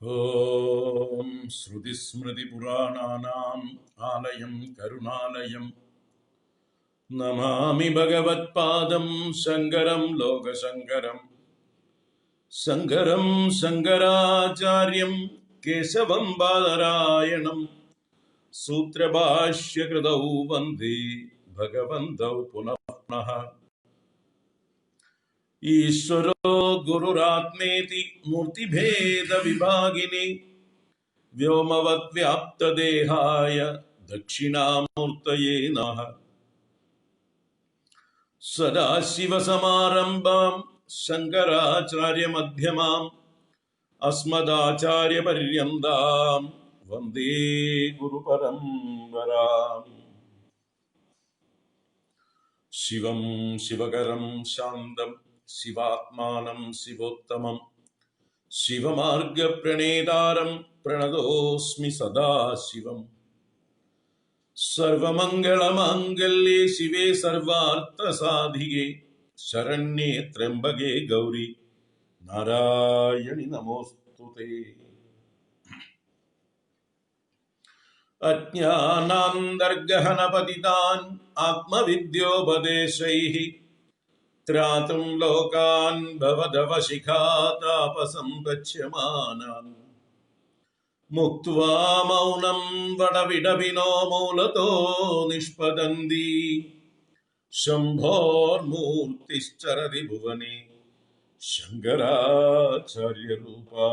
ॐ श्रुतिस्मृतिपुराणानाम् आलयं करुणालयं नमामि भगवत्पादं शङ्करं लोकशङ्करं शङ्करं शङ्कराचार्यं केशवं बादरायणं सूत्रभाष्यकृतौ वन्दे भगवन्तौ पुनः पुनः। ईश्वरो गुरुरात्मेति मूर्तिभेदविभागिने व्योमवद्व्याप्तदेहाय दक्षिणामूर्तये नमः। सदाशिवसमारम्भां शङ्कराचार्यमध्यमाम् अस्मदाचार्यपर्यन्तां वन्दे गुरुपरम्पराम्। शिवं शिवकरं शान्तं शिवात्मानं शिवोत्तमं शिवमार्गप्रणेतारं प्रणतोऽस्मि सदा शिवम्। सर्वमङ्गलमाङ्गल्ये शिवे सर्वार्थसाधिके शरण्ये त्र्यम्बके गौरी नारायणि नमोऽस्तुते। अज्ञानान्तर्गहनपतितान् आत्मविद्योपदेशैः त्रातुं लोकान् भवदवशिखातापसम्पच्यमानान् मुक्त्वा मौनं वडविडविनो मूलतो निष्पदन्ति शम्भोर्मूर्तिश्चरति भुवने शङ्कराचार्यरूपा।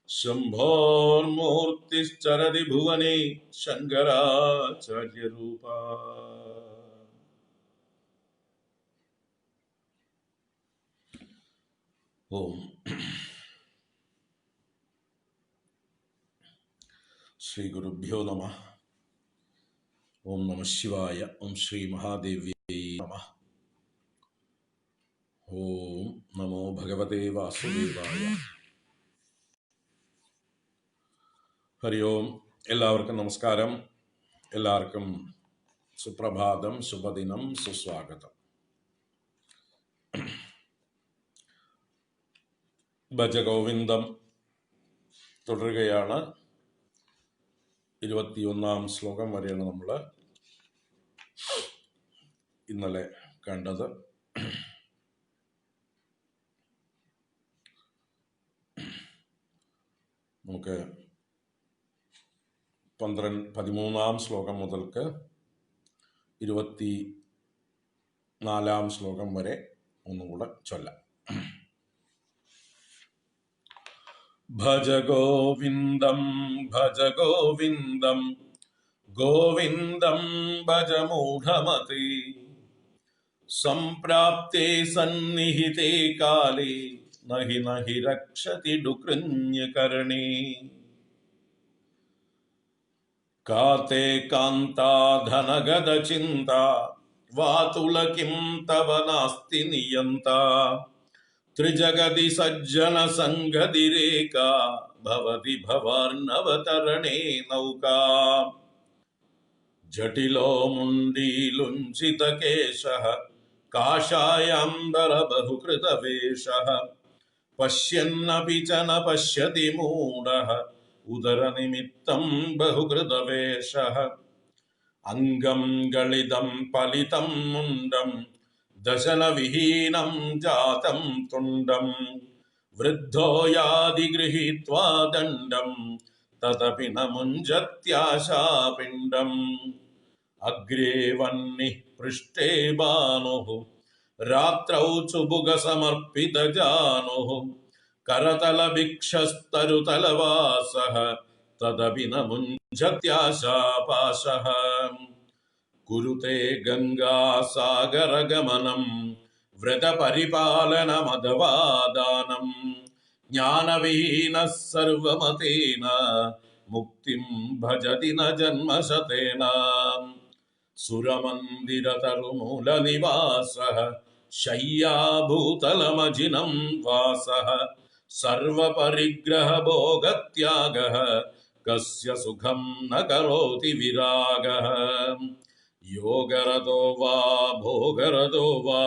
शम्भोर्मूर्तिश्चरति भुवने शङ्कराचार्यरूपा। ओम श्री गुरुभ्यो नमः। ओम नमः शिवाय। ओम श्री महादेव्यै नमः। ओम नमो भगवते वासुदेवाय। हरि ओम। എല്ലാവർക്കും നമസ്കാരം. എല്ലാവർക്കും സുപ്രഭാതം, ശുഭദിനം, സുസ്വാഗതം. ഭജഗോവിന്ദം തുടരുകയാണ്. 21-ാം ശ്ലോകം വരെയാണ് നമ്മൾ ഇന്നലെ കണ്ടത്. നമുക്ക് 13-ാം ശ്ലോകം മുതൽക്ക് 24-ാം ശ്ലോകം വരെ ഒന്നുകൂടെ ചൊല്ലാം. ഭജ ഗോവിന്ദം ഭജ ഗോവിന്ദം ഗോവിന്ദം ഭജ മൂഢമതേ സംപ്രാപ്തേ സന്നിഹിതേ കാലേ നഹി നഹി രക്ഷതി ഡുകൃഞ്യകരണേ കാതേ കാന്താ ധനഗദ ചിന്താ വാതുലകിം തവ നാസ്തി നിയന്താ ത്രിജഗതി സജ്ജന സംഗതിരേകാ ഭവതി ഭവാർണവതരണേ നൗകാ ജടിലോ മുണ്ഡീലുഞ്ചിതകേശഃ കാഷായാംബര ബഹുകൃതവേഷഃ പശ്യന്നപി ച ന പശ്യതി മൂഢഃ ഉദരനിമിത്തം ബഹുകൃതവേഷഃ അംഗം ഗളിതം പലിതം മുണ്ഡം ദശനവിഹീനം ജാതം തുണ്ഡം വൃദ്ധോ യാതി ഗൃഹീത്വാ ദണ്ഡം തദപി ന മുഞ്ചത്യാശാപിണ്ഡം അഗ്രേ വഹ്നിഃ പൃഷ്ഠേ ഭാനുഃ രാത്രൗ ചുബുകസമർപ്പിതജാനുഃ करतलभिक्षस्तरुतलवासः तदपि न मुञ्चत्याशापाशः कुरुते गङ्गासागरगमनं व्रतपरिपालनमदवादानं ज्ञानविहीनः सर्वमतेन मुक्तिं भजति न जन्मशतेन सुरमन्दिरतरुमूलनिवासः शय्याभूतलमजिनं वासः सर्वपरिग्रह भोगत्यागः कस्य सुखं न करोति विरागः योगरतो वा भोगरतो वा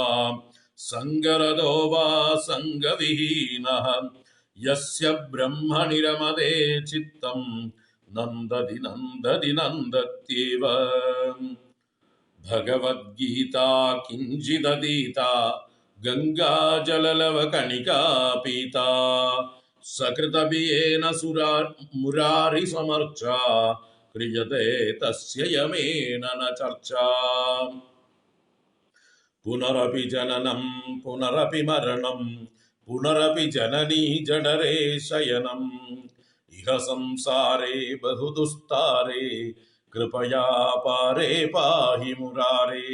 संगरतो वा संगविहीनः യസ്യ ബ്രഹ്മണി രമതേ ചിത്തം നന്ദതി നന്ദതി നന്ദത്യേവ. ഭഗവദ്ഗീത കിഞ്ചിദതീത ഗംഗാജലലവകണികാ പീത. സകൃതഭിയേന മുരാരി സമർച്ച ക്രിയതേ തസ്യ യമേന ന ചർച്ച. പുനരപി ജനനം പുനരപി മരണം പുനരപി ജനനീ ജഠരേ ശയനം. ഇഹ സംസാരേ ബഹുദുസ്താരേ കൃപയാ പാരേ പാഹി മുരാരേ.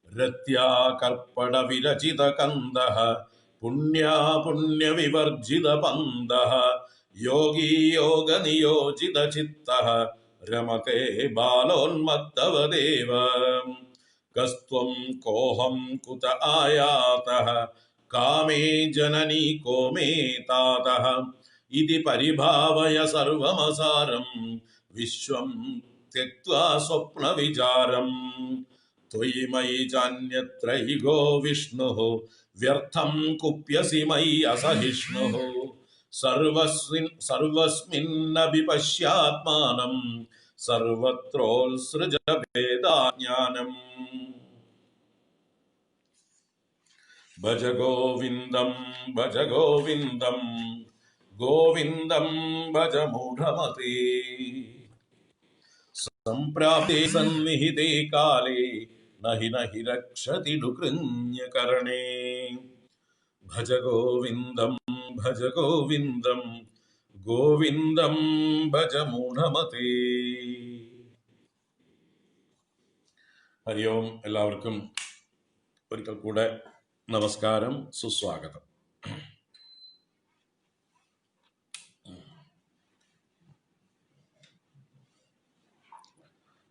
രത്യാ കർപ്പട വിരചിത കന്ദഃ പുണ്യാ പുണ്യവിവർജിത പന്ദഃ. യോഗീ യോഗ നിയോജിത ചിത്തഃ രമതേ ബാലോന്മത്തവദേവ. കസ്ത്വം കോഹം കുത ആയാതഃ കാമേ ജനനി കോ മേ താതഃ. ഇതി പരിഭാവയ സർവമസാരം വിശ്വം ത്യക്ത്വാ സ്വപ്നവിചാരം. ത്വയി മയി ചാന്യത്ര ഇഗോ വിഷ്ണുഃ വ്യർത്ഥം കുപ്യസി മയി അസഹിഷ്ണുഃ. സർവസ്മിന്നപി പശ്യാത്മാനം സർവത്രോത്സൃജ ഭേദാജ്ഞാനം. ഭജ ഗോവിന്ദം ഭജ ഗോവിന്ദം ഗോവിന്ദം ഭജ മൂഢമതേ. സംപ്രാപ്തേ സന്നിഹിതേ കാലേ നഹി നഹി രക്ഷതി ഡുകൃഞ്യകരണേ. ഭജ ഗോവിന്ദം ഗോവിന്ദം ഭജ മൂഢമതേ. ഹരി ഓം. എല്ലാവർക്കും ഒരിക്കൽ കൂടെ നമസ്കാരം, സുസ്വാഗതം.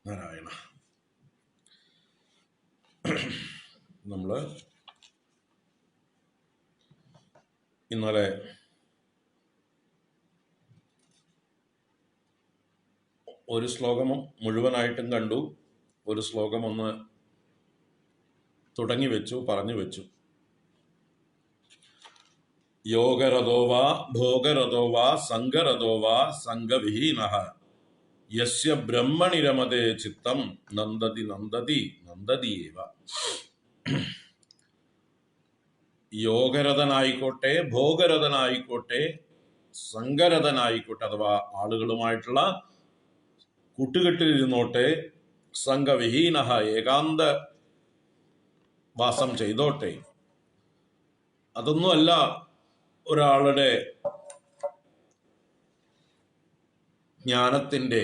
നാരായണ. നമ്മൾ ഇന്നലെ ഒരു ശ്ലോകം മുഴുവനായിട്ടും കണ്ടു, ഒരു ശ്ലോകം ഒന്ന് തുടങ്ങി വെച്ചു, പറഞ്ഞു വെച്ചു. യോഗരഥോവാ ഭോഗരഥോവാ സംഗരഥോവാ സംഗവിഹീനഃ യസ്യ ബ്രഹ്മണി രമതേ ചിത്തം നന്ദതി നന്ദതി നന്ദതിയേവ. യോഗരഥനായിക്കോട്ടെ, ഭോഗരഥനായിക്കോട്ടെ, സംഗരഥനായിക്കോട്ടെ, അഥവാ ആളുകളുമായിട്ടുള്ള കൂട്ടുകെട്ടിലിരുന്നോട്ടെ, സംഘവിഹീനഃ ഏകാന്ത വാസം ചെയ്തോട്ടെ, അതൊന്നുമല്ല ഒരാളുടെ ജ്ഞാനത്തിൻ്റെ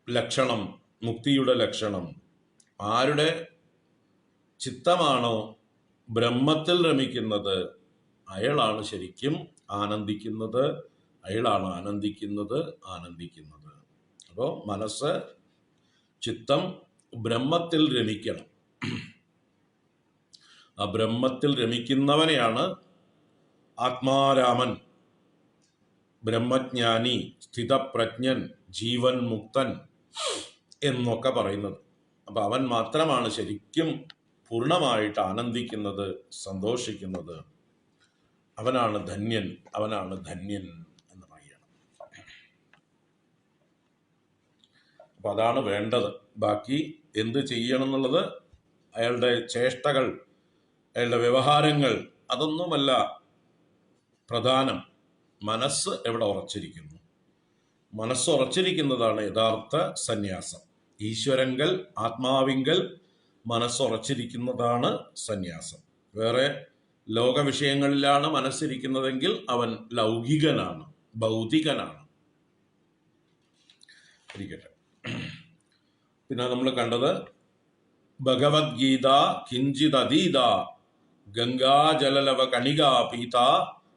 ലക്ഷണം, മുക്തിയുടെ ലക്ഷണം. ആരുടെ ചിത്തമാണോ ബ്രഹ്മത്തിൽ രമിക്കുന്നത് അയാളാണ് ശരിക്കും ആനന്ദിക്കുന്നത്, അയാളാണ് ആനന്ദിക്കുന്നത്. അപ്പോൾ മനസ്സ്, ചിത്തം ബ്രഹ്മത്തിൽ രമിക്കണം. ആ ബ്രഹ്മത്തിൽ രമിക്കുന്നവനെയാണ് ആത്മാരാമൻ, ബ്രഹ്മജ്ഞാനി, സ്ഥിതപ്രജ്ഞൻ, ജീവൻ മുക്തൻ എന്നൊക്കെ പറയുന്നത്. അപ്പം അവൻ മാത്രമാണ് ശരിക്കും പൂർണ്ണമായിട്ട് ആനന്ദിക്കുന്നത്, സന്തോഷിക്കുന്നത്. അവനാണ് ധന്യൻ എന്ന് പറയണം. അപ്പം അതാണ് വേണ്ടത്. ബാക്കി എന്ത് ചെയ്യണം എന്നുള്ളത്, അയാളുടെ ചേഷ്ടകൾ, അയാളുടെ വ്യവഹാരങ്ങൾ, അതൊന്നുമല്ല പ്രധാനം. മനസ്സ് എവിടെ ഉറച്ചിരിക്കുന്നു, മനസ്സ് ഉറച്ചിരിക്കുന്നതാണ് യഥാർത്ഥ സന്യാസം. ഈശ്വരങ്കൽ, ആത്മാവിങ്കൽ മനസ്സുറച്ചിരിക്കുന്നതാണ് സന്യാസം. വേറെ ലോക വിഷയങ്ങളിലാണ് മനസ്സിരിക്കുന്നതെങ്കിൽ അവൻ ലൗകികനാണ്, ഭൗതികനാണ്. ഇരിക്കട്ടെ. പിന്നെ നമ്മൾ കണ്ടത് ഭഗവദ്ഗീത കിഞ്ചിദതീത ഗംഗാജലലവ കണികാ പീത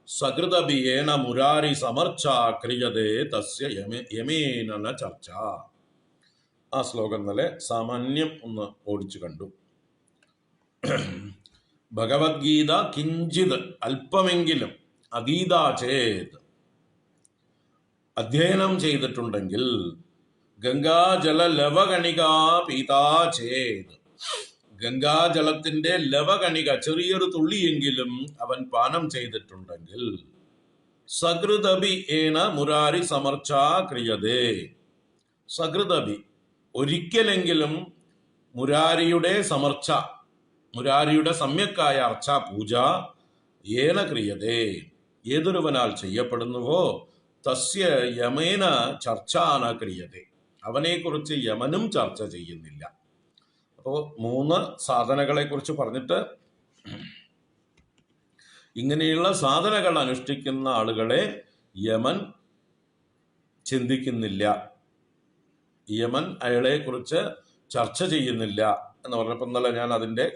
സകൃതഭിയേന മുരാരി സമർച്ച ക്രിയതേ തസ്യ യമേന ന ചർച്ച. ആ ശ്ലോകം ഇന്നലെ സാമാന്യം ഒന്ന് ഓടിച്ചു കണ്ടു. ഭഗവദ്ഗീത കിഞ്ചിത് അല്പമെങ്കിലും അതീത ചേത് അധ്യയനം ചെയ്തിട്ടുണ്ടെങ്കിൽ, ഗംഗാജല ലവകണികാ പീതാ ചേത് ഗംഗാജലത്തിന്റെ ലവകണിക, ചെറിയൊരു തുള്ളിയെങ്കിലും അവൻ പാനം ചെയ്തിട്ടുണ്ടെങ്കിൽ സകൃതബി ഏന മുരാരി സമർച്ചാ ക്രിയതേ. സകൃതബി, ഒരിക്കലെങ്കിലും മുരാരിയുടെ സമർച്ച, മുരാരിയുടെ സമ്യക്കായ അർച്ച, പൂജ, ഏന ക്രിയതേ, ഏതൊരുവനാൽ ചെയ്യപ്പെടുന്നുവോ, തസ്യ യമേന ചർച്ചാന ക്രിയതേ, അവനെക്കുറിച്ച് യമനും ചർച്ച ചെയ്യുന്നില്ല. അപ്പോൾ 3 സാധനകളെ കുറിച്ച് പറഞ്ഞിട്ട്, ഇങ്ങനെയുള്ള സാധനകൾ അനുഷ്ഠിക്കുന്ന ആളുകളെ യമൻ ചിന്തിക്കുന്നില്ല, യമൻ അയാളെ കുറിച്ച് ചർച്ച ചെയ്യുന്നില്ല എന്ന് പറഞ്ഞപ്പോൾ ഇന്നലെ ഞാൻ അതിൻ്റെ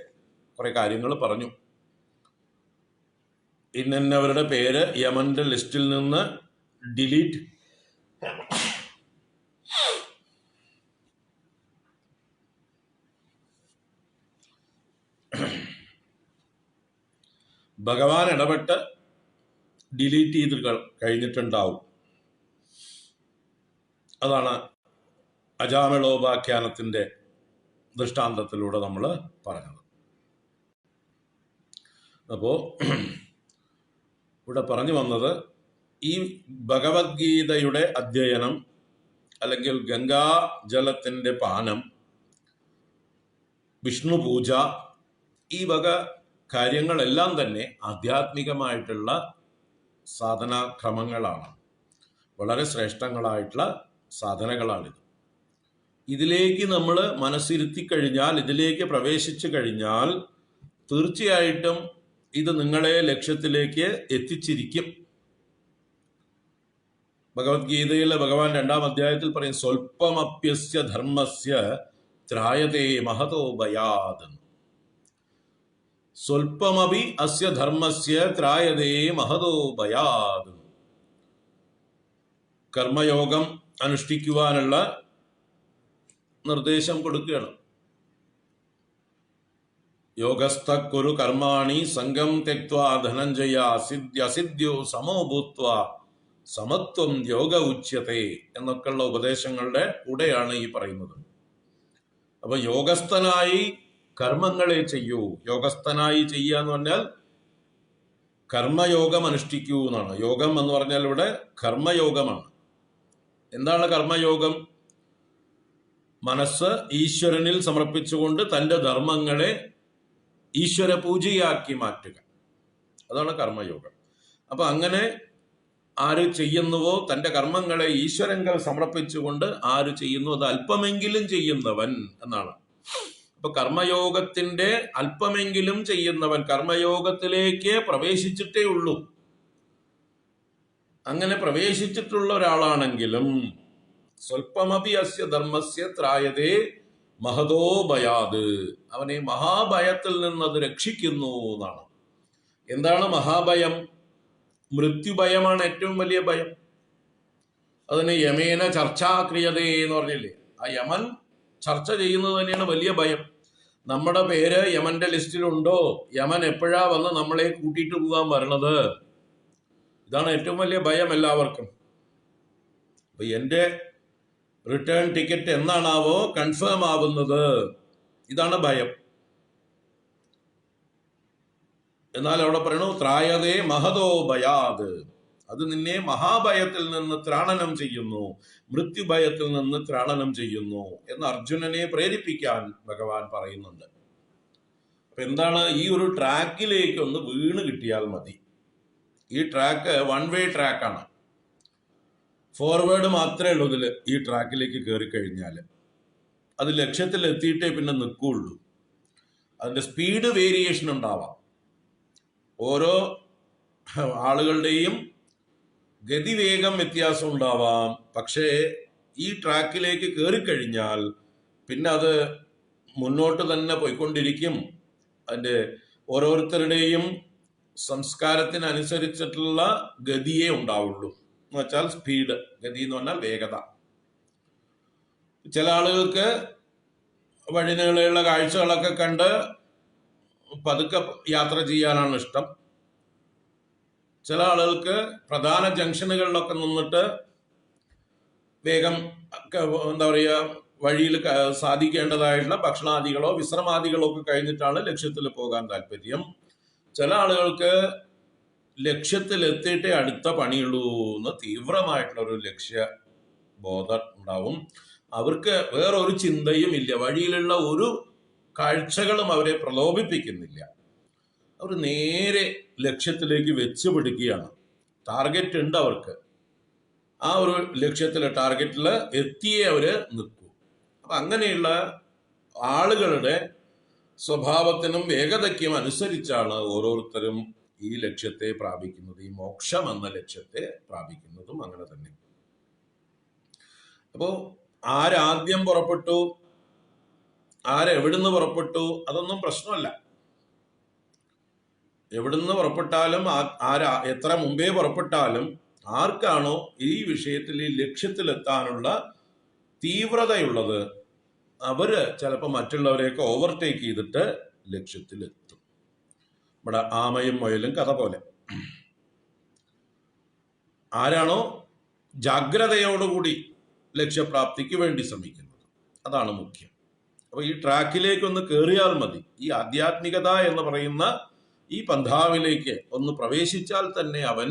കുറെ കാര്യങ്ങൾ പറഞ്ഞു. ഇന്നവരുടെ പേര് യമന്റെ ലിസ്റ്റിൽ നിന്ന് ഡിലീറ്റ്, ഭഗവാൻ ഇടപെട്ട് ഡിലീറ്റ് ചെയ്ത് കഴിഞ്ഞിട്ടുണ്ടാവും. അതാണ് അജാമിളോപാഖ്യാനത്തിന്റെ ദൃഷ്ടാന്തത്തിലൂടെ നമ്മൾ പറഞ്ഞത്. അപ്പോ ഇവിടെ പറഞ്ഞു വന്നത്, ഈ ഭഗവത്ഗീതയുടെ അധ്യയനം അല്ലെങ്കിൽ ഗംഗാജലത്തിന്റെ പാനം, വിഷ്ണു പൂജ, ഈ വക കാര്യങ്ങളെല്ലാം തന്നെ ആധ്യാത്മികമായിട്ടുള്ള സാധനാക്രമങ്ങളാണ്, വളരെ ശ്രേഷ്ഠങ്ങളായിട്ടുള്ള സാധനകളാണിത്. ഇതിലേക്ക് നമ്മൾ മനസ്സിരുത്തി കഴിഞ്ഞാൽ, ഇതിലേക്ക് പ്രവേശിച്ചു കഴിഞ്ഞാൽ തീർച്ചയായിട്ടും ഇത് നിങ്ങളെ ലക്ഷ്യത്തിലേക്ക് എത്തിച്ചിരിക്കും. ഭഗവത്ഗീതയിലെ ഭഗവാൻ 2-ാം അധ്യായത്തിൽ പറയും, സ്വൽപ്പമപ്യസ്യ ധർമ്മസ്യ ത്രായതേ മഹതോ ഭയാത്. സ്വൽപ്പമപി അസ്യ ധർമ്മസ്യ ത്രായതേ മഹതോ ഭയാത്. കർമ്മയോഗം അനുഷ്ഠിക്കുവാനുള്ള നിർദ്ദേശം കൊടുക്കുകയാണ്. യോഗസ്ഥ കുരു കർമാണി സംഗം തെക്വാ ധനഞ്ജയ അസിദ്ധ്യോ സമോ ഭൂത്വാ സമത്വം യോഗ ഉച്യത്തെ എന്നൊക്കെയുള്ള ഉപദേശങ്ങളുടെ കൂടെയാണ് ഈ പറയുന്നത്. അപ്പൊ യോഗസ്ഥനായി കർമ്മങ്ങളെ ചെയ്യൂ. യോഗസ്ഥനായി ചെയ്യുക എന്ന് പറഞ്ഞാൽ കർമ്മയോഗം അനുഷ്ഠിക്കൂ എന്നാണ്. യോഗം എന്ന് പറഞ്ഞാൽ ഇവിടെ കർമ്മയോഗമാണ്. എന്താണ് കർമ്മയോഗം? മനസ്സ് ഈശ്വരനിൽ സമർപ്പിച്ചുകൊണ്ട് തൻ്റെ ധർമ്മങ്ങളെ ഈശ്വര പൂജയാക്കി മാറ്റുക, അതാണ് കർമ്മയോഗം. അപ്പൊ അങ്ങനെ ആര് ചെയ്യുന്നുവോ, തൻ്റെ കർമ്മങ്ങളെ ഈശ്വരങ്ങൾ സമർപ്പിച്ചുകൊണ്ട് ആര് ചെയ്യുന്നു, അത് അല്പമെങ്കിലും ചെയ്യുന്നവൻ എന്നാണ്. അപ്പൊ കർമ്മയോഗത്തിന്റെ അല്പമെങ്കിലും ചെയ്യുന്നവൻ കർമ്മയോഗത്തിലേക്ക് പ്രവേശിച്ചിട്ടേ ഉള്ളൂ. അങ്ങനെ പ്രവേശിച്ചിട്ടുള്ള ഒരാളാണെങ്കിലും സ്വൽപ്പമപി അസ്യ ധർമ്മസ്യ ത്രായതേ മഹതോ ഭയാത്, അവനെ മഹാഭയത്തിൽ നിന്ന് അത് രക്ഷിക്കുന്നു എന്നാണ്. എന്താണ് മഹാഭയം? മൃത്യുഭയമാണ് ഏറ്റവും വലിയ ഭയം. അതിന് യമേന ചർച്ചാക്രിയതേ എന്ന് പറഞ്ഞില്ലേ, ആ യമൻ ചർച്ച ചെയ്യുന്നത് തന്നെയാണ് വലിയ ഭയം. നമ്മുടെ പേര് യമന്റെ ലിസ്റ്റിലുണ്ടോ, യമൻ എപ്പോഴാ വന്ന് നമ്മളെ കൂട്ടിയിട്ട് പോകാൻ വരണത്, ഇതാണ് ഏറ്റവും വലിയ ഭയം എല്ലാവർക്കും. അപ്പൊ എൻ്റെ റിട്ടേൺ ടിക്കറ്റ് എന്നാണാവോ കൺഫേം ആവുന്നത്, ഇതാണ് ഭയം. എന്നാൽ അവിടെ പറയണു ത്രായതേ മഹതോ ഭയാത്, അത് നിന്നെ മഹാഭയത്തിൽ നിന്ന് ത്രാണനം ചെയ്യുന്നു, മൃത്യുഭയത്തിൽ നിന്ന് ത്രാണനം ചെയ്യുന്നു എന്ന് അർജുനനെ പ്രേരിപ്പിക്കാൻ ഭഗവാൻ പറയുന്നുണ്ട്. അപ്പൊ എന്താണ്, ഈ ഒരു ട്രാക്കിലേക്ക് ഒന്ന് വീണ് കിട്ടിയാൽ മതി. ഈ ട്രാക്ക് 1 വേ ട്രാക്കാണ്. ഫോർവേഡ് മാത്രമേ ഉള്ളൂ ഇതിൽ. ഈ ട്രാക്കിലേക്ക് കയറി കഴിഞ്ഞാൽ അത് ലക്ഷ്യത്തിൽ എത്തിയിട്ടേ പിന്നെ നിൽക്കുള്ളൂ. അതിൻ്റെ സ്പീഡ് വേരിയേഷൻ ഉണ്ടാവാം, ഓരോ ആളുകളുടെയും ഗതിവേഗം വ്യത്യാസം ഉണ്ടാവാം. പക്ഷേ ഈ ട്രാക്കിലേക്ക് കയറിക്കഴിഞ്ഞാൽ പിന്നെ അത് മുന്നോട്ട് തന്നെ പോയിക്കൊണ്ടിരിക്കും. അതിൻ്റെ ഓരോരുത്തരുടെയും സംസ്കാരത്തിനനുസരിച്ചിട്ടുള്ള ഗതിയേ ഉണ്ടാവുള്ളൂ. എന്ന് വെച്ചാൽ സ്പീഡ്, ഗതി എന്ന് പറഞ്ഞാൽ വേഗത. ചില ആളുകൾക്ക് വഴിനീളെയുള്ള കാഴ്ചകളൊക്കെ കണ്ട് പതുക്കെ യാത്ര ചെയ്യാനാണ് ഇഷ്ടം. ചില ആളുകൾക്ക് പ്രധാന ജംഗ്ഷനുകളിലൊക്കെ നിന്നിട്ട് വേഗം എന്താ പറയുക വഴിയിൽ സാധിക്കേണ്ടതായിട്ടുള്ള ഭക്ഷണാദികളോ വിശ്രമാദികളോ ഒക്കെ കഴിഞ്ഞിട്ടാണ് ലക്ഷ്യത്തിൽ പോകാൻ താല്പര്യം. ചില ആളുകൾക്ക് ലക്ഷ്യത്തിൽ എത്തിയിട്ടേ അടുത്ത പണിയുള്ളൂ എന്ന് തീവ്രമായിട്ടുള്ള ഒരു ലക്ഷ്യബോധം ഉണ്ടാവും. അവർക്ക് വേറൊരു ചിന്തയും ഇല്ല, വഴിയിലുള്ള ഒരു കാഴ്ചകളും അവരെ പ്രലോഭിപ്പിക്കുന്നില്ല. അവർ നേരെ ലക്ഷ്യത്തിലേക്ക് വെച്ച് പിടിക്കുകയാണ്. ടാർഗറ്റ് ഉണ്ട് അവർക്ക്, ആ ഒരു ടാർഗറ്റിൽ എത്തിയേ അവര് നിൽക്കൂ. അപ്പൊ അങ്ങനെയുള്ള ആളുകളുടെ സ്വഭാവത്തിനും വേഗതയ്ക്കും അനുസരിച്ചാണ് ഓരോരുത്തരും ഈ ലക്ഷ്യത്തെ പ്രാപിക്കുന്നത്. ഈ മോക്ഷം എന്ന ലക്ഷ്യത്തെ പ്രാപിക്കുന്നതും അങ്ങനെ തന്നെ. അപ്പോ ആരാദ്യം പുറപ്പെട്ടു, ആരെവിടുന്ന് പുറപ്പെട്ടു, അതൊന്നും പ്രശ്നമല്ല. എവിടുന്ന് പുറപ്പെട്ടാലും എത്ര മുമ്പേ പുറപ്പെട്ടാലും ആർക്കാണോ ഈ വിഷയത്തിൽ ഈ ലക്ഷ്യത്തിലെത്താനുള്ള തീവ്രതയുള്ളത് അവര് ചിലപ്പോൾ മറ്റുള്ളവരെയൊക്കെ ഓവർടേക്ക് ചെയ്തിട്ട് ലക്ഷ്യത്തിലെത്തും. നമ്മുടെ ആമയും മുയലും കഥ പോലെ. ആരാണോ ജാഗ്രതയോടുകൂടി ലക്ഷ്യപ്രാപ്തിക്ക് വേണ്ടി ശ്രമിക്കുന്നത്, അതാണ് മുഖ്യം. അപ്പൊ ഈ ട്രാക്കിലേക്ക് കയറിയാൽ മതി. ഈ ആധ്യാത്മികത എന്ന് പറയുന്ന ഈ പന്ഥാവിലേക്ക് ഒന്ന് പ്രവേശിച്ചാൽ തന്നെ അവൻ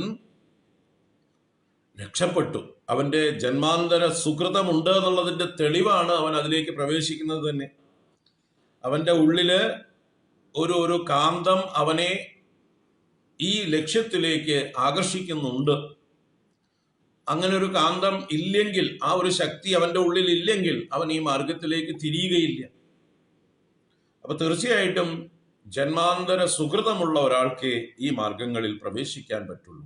രക്ഷപ്പെട്ടു. അവന്റെ ജന്മാന്തര സുകൃതമുണ്ട് എന്നുള്ളതിന്റെ തെളിവാണ് അവൻ അതിലേക്ക് പ്രവേശിക്കുന്നത് തന്നെ. അവന്റെ ഉള്ളില് ഒരു കാന്തം അവനെ ഈ ലക്ഷ്യത്തിലേക്ക് ആകർഷിക്കുന്നുണ്ട്. അങ്ങനെ ഒരു കാന്തം ഇല്ലെങ്കിൽ, ആ ഒരു ശക്തി അവന്റെ ഉള്ളിൽ ഇല്ലെങ്കിൽ അവൻ ഈ മാർഗത്തിലേക്ക് തിരിയുകയില്ല. അപ്പൊ തീർച്ചയായിട്ടും ജന്മാന്തര സുകൃതമുള്ള ഒരാൾക്ക് ഈ മാർഗങ്ങളിൽ പ്രവേശിക്കാൻ പറ്റുള്ളൂ.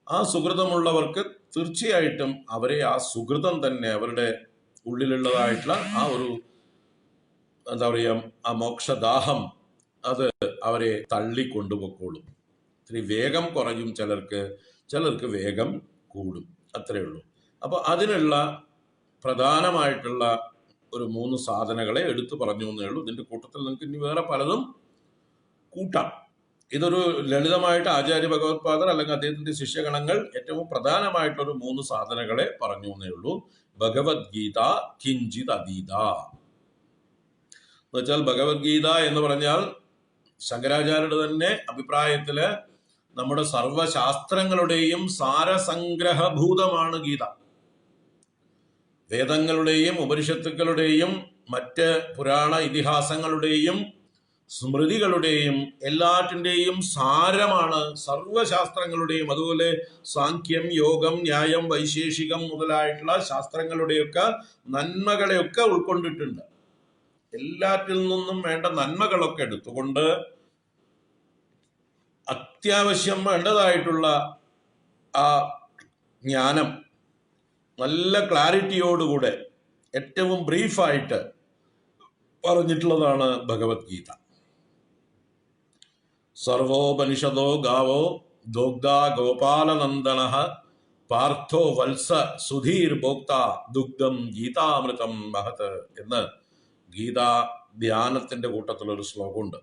ആ സുകൃതമുള്ളവർക്ക് തീർച്ചയായിട്ടും അവരെ ആ സുകൃതം തന്നെ, അവരുടെ ഉള്ളിലുള്ളതായിട്ടുള്ള ആ ഒരു എന്താ പറയുക, ആ മോക്ഷദാഹം, അത് അവരെ തള്ളിക്കൊണ്ടുപോയിക്കോളും. ഇത്തിരി വേഗം കുറയും ചിലർക്ക് വേഗം കൂടും, അത്രയേ ഉള്ളൂ. അപ്പൊ അതിനുള്ള പ്രധാനമായിട്ടുള്ള ഒരു 3 സാധനങ്ങളെ എടുത്തു പറഞ്ഞു എന്നേ ഉള്ളൂ. ഇതിന്റെ കൂട്ടത്തിൽ നിങ്ങൾക്ക് ഇനി വേറെ പലതും കൂട്ടാം. ഇതൊരു ലളിതമായിട്ട് ആചാര്യ ഭഗവത്പാദർ അല്ലെങ്കിൽ അദ്ദേഹത്തിന്റെ ശിഷ്യഗണങ്ങൾ ഏറ്റവും പ്രധാനമായിട്ടൊരു 3 സാധനങ്ങളെ പറഞ്ഞു എന്നേ ഉള്ളൂ. ഭഗവത്ഗീത കിഞ്ചിത് അതീത എന്ന് വെച്ചാൽ, ഭഗവത്ഗീത എന്ന് പറഞ്ഞാൽ ശങ്കരാചാര്യരുടെ തന്നെ അഭിപ്രായത്തില് നമ്മുടെ സർവശാസ്ത്രങ്ങളുടെയും സാരസംഗ്രഹഭൂതമാണ് ഗീത. വേദങ്ങളുടെയും ഉപനിഷത്തുക്കളുടെയും മറ്റ് പുരാണ ഇതിഹാസങ്ങളുടെയും സ്മൃതികളുടെയും എല്ലാറ്റിൻ്റെയും സാരമാണ് സർവശാസ്ത്രങ്ങളുടെയും. അതുപോലെ സാഖ്യം, യോഗം, ന്യായം, വൈശേഷികം മുതലായിട്ടുള്ള ശാസ്ത്രങ്ങളുടെയൊക്കെ നന്മകളെയൊക്കെ ഉൾക്കൊണ്ടിട്ടുണ്ട്. എല്ലാറ്റിൽ നിന്നും വേണ്ട നന്മകളൊക്കെ എടുത്തുകൊണ്ട് അത്യാവശ്യം വേണ്ടതായിട്ടുള്ള ആ ജ്ഞാനം നല്ല ക്ലാരിറ്റിയോടുകൂടെ ഏറ്റവും ബ്രീഫായിട്ട് പറഞ്ഞിട്ടുള്ളതാണ് ഭഗവത്ഗീത. സർവോപനിഷദോ ഗാവോ ദോഗ്ധ ഗോപാലനന്ദന പാർത്ഥോ വത്സ സുധീർ ഭോക്ത ദുഗ്ധം ഗീതാമൃതം മഹത് എന്ന് ഗീതാ ധ്യാനത്തിന്റെ കൂട്ടത്തിലൊരു ശ്ലോകമുണ്ട്.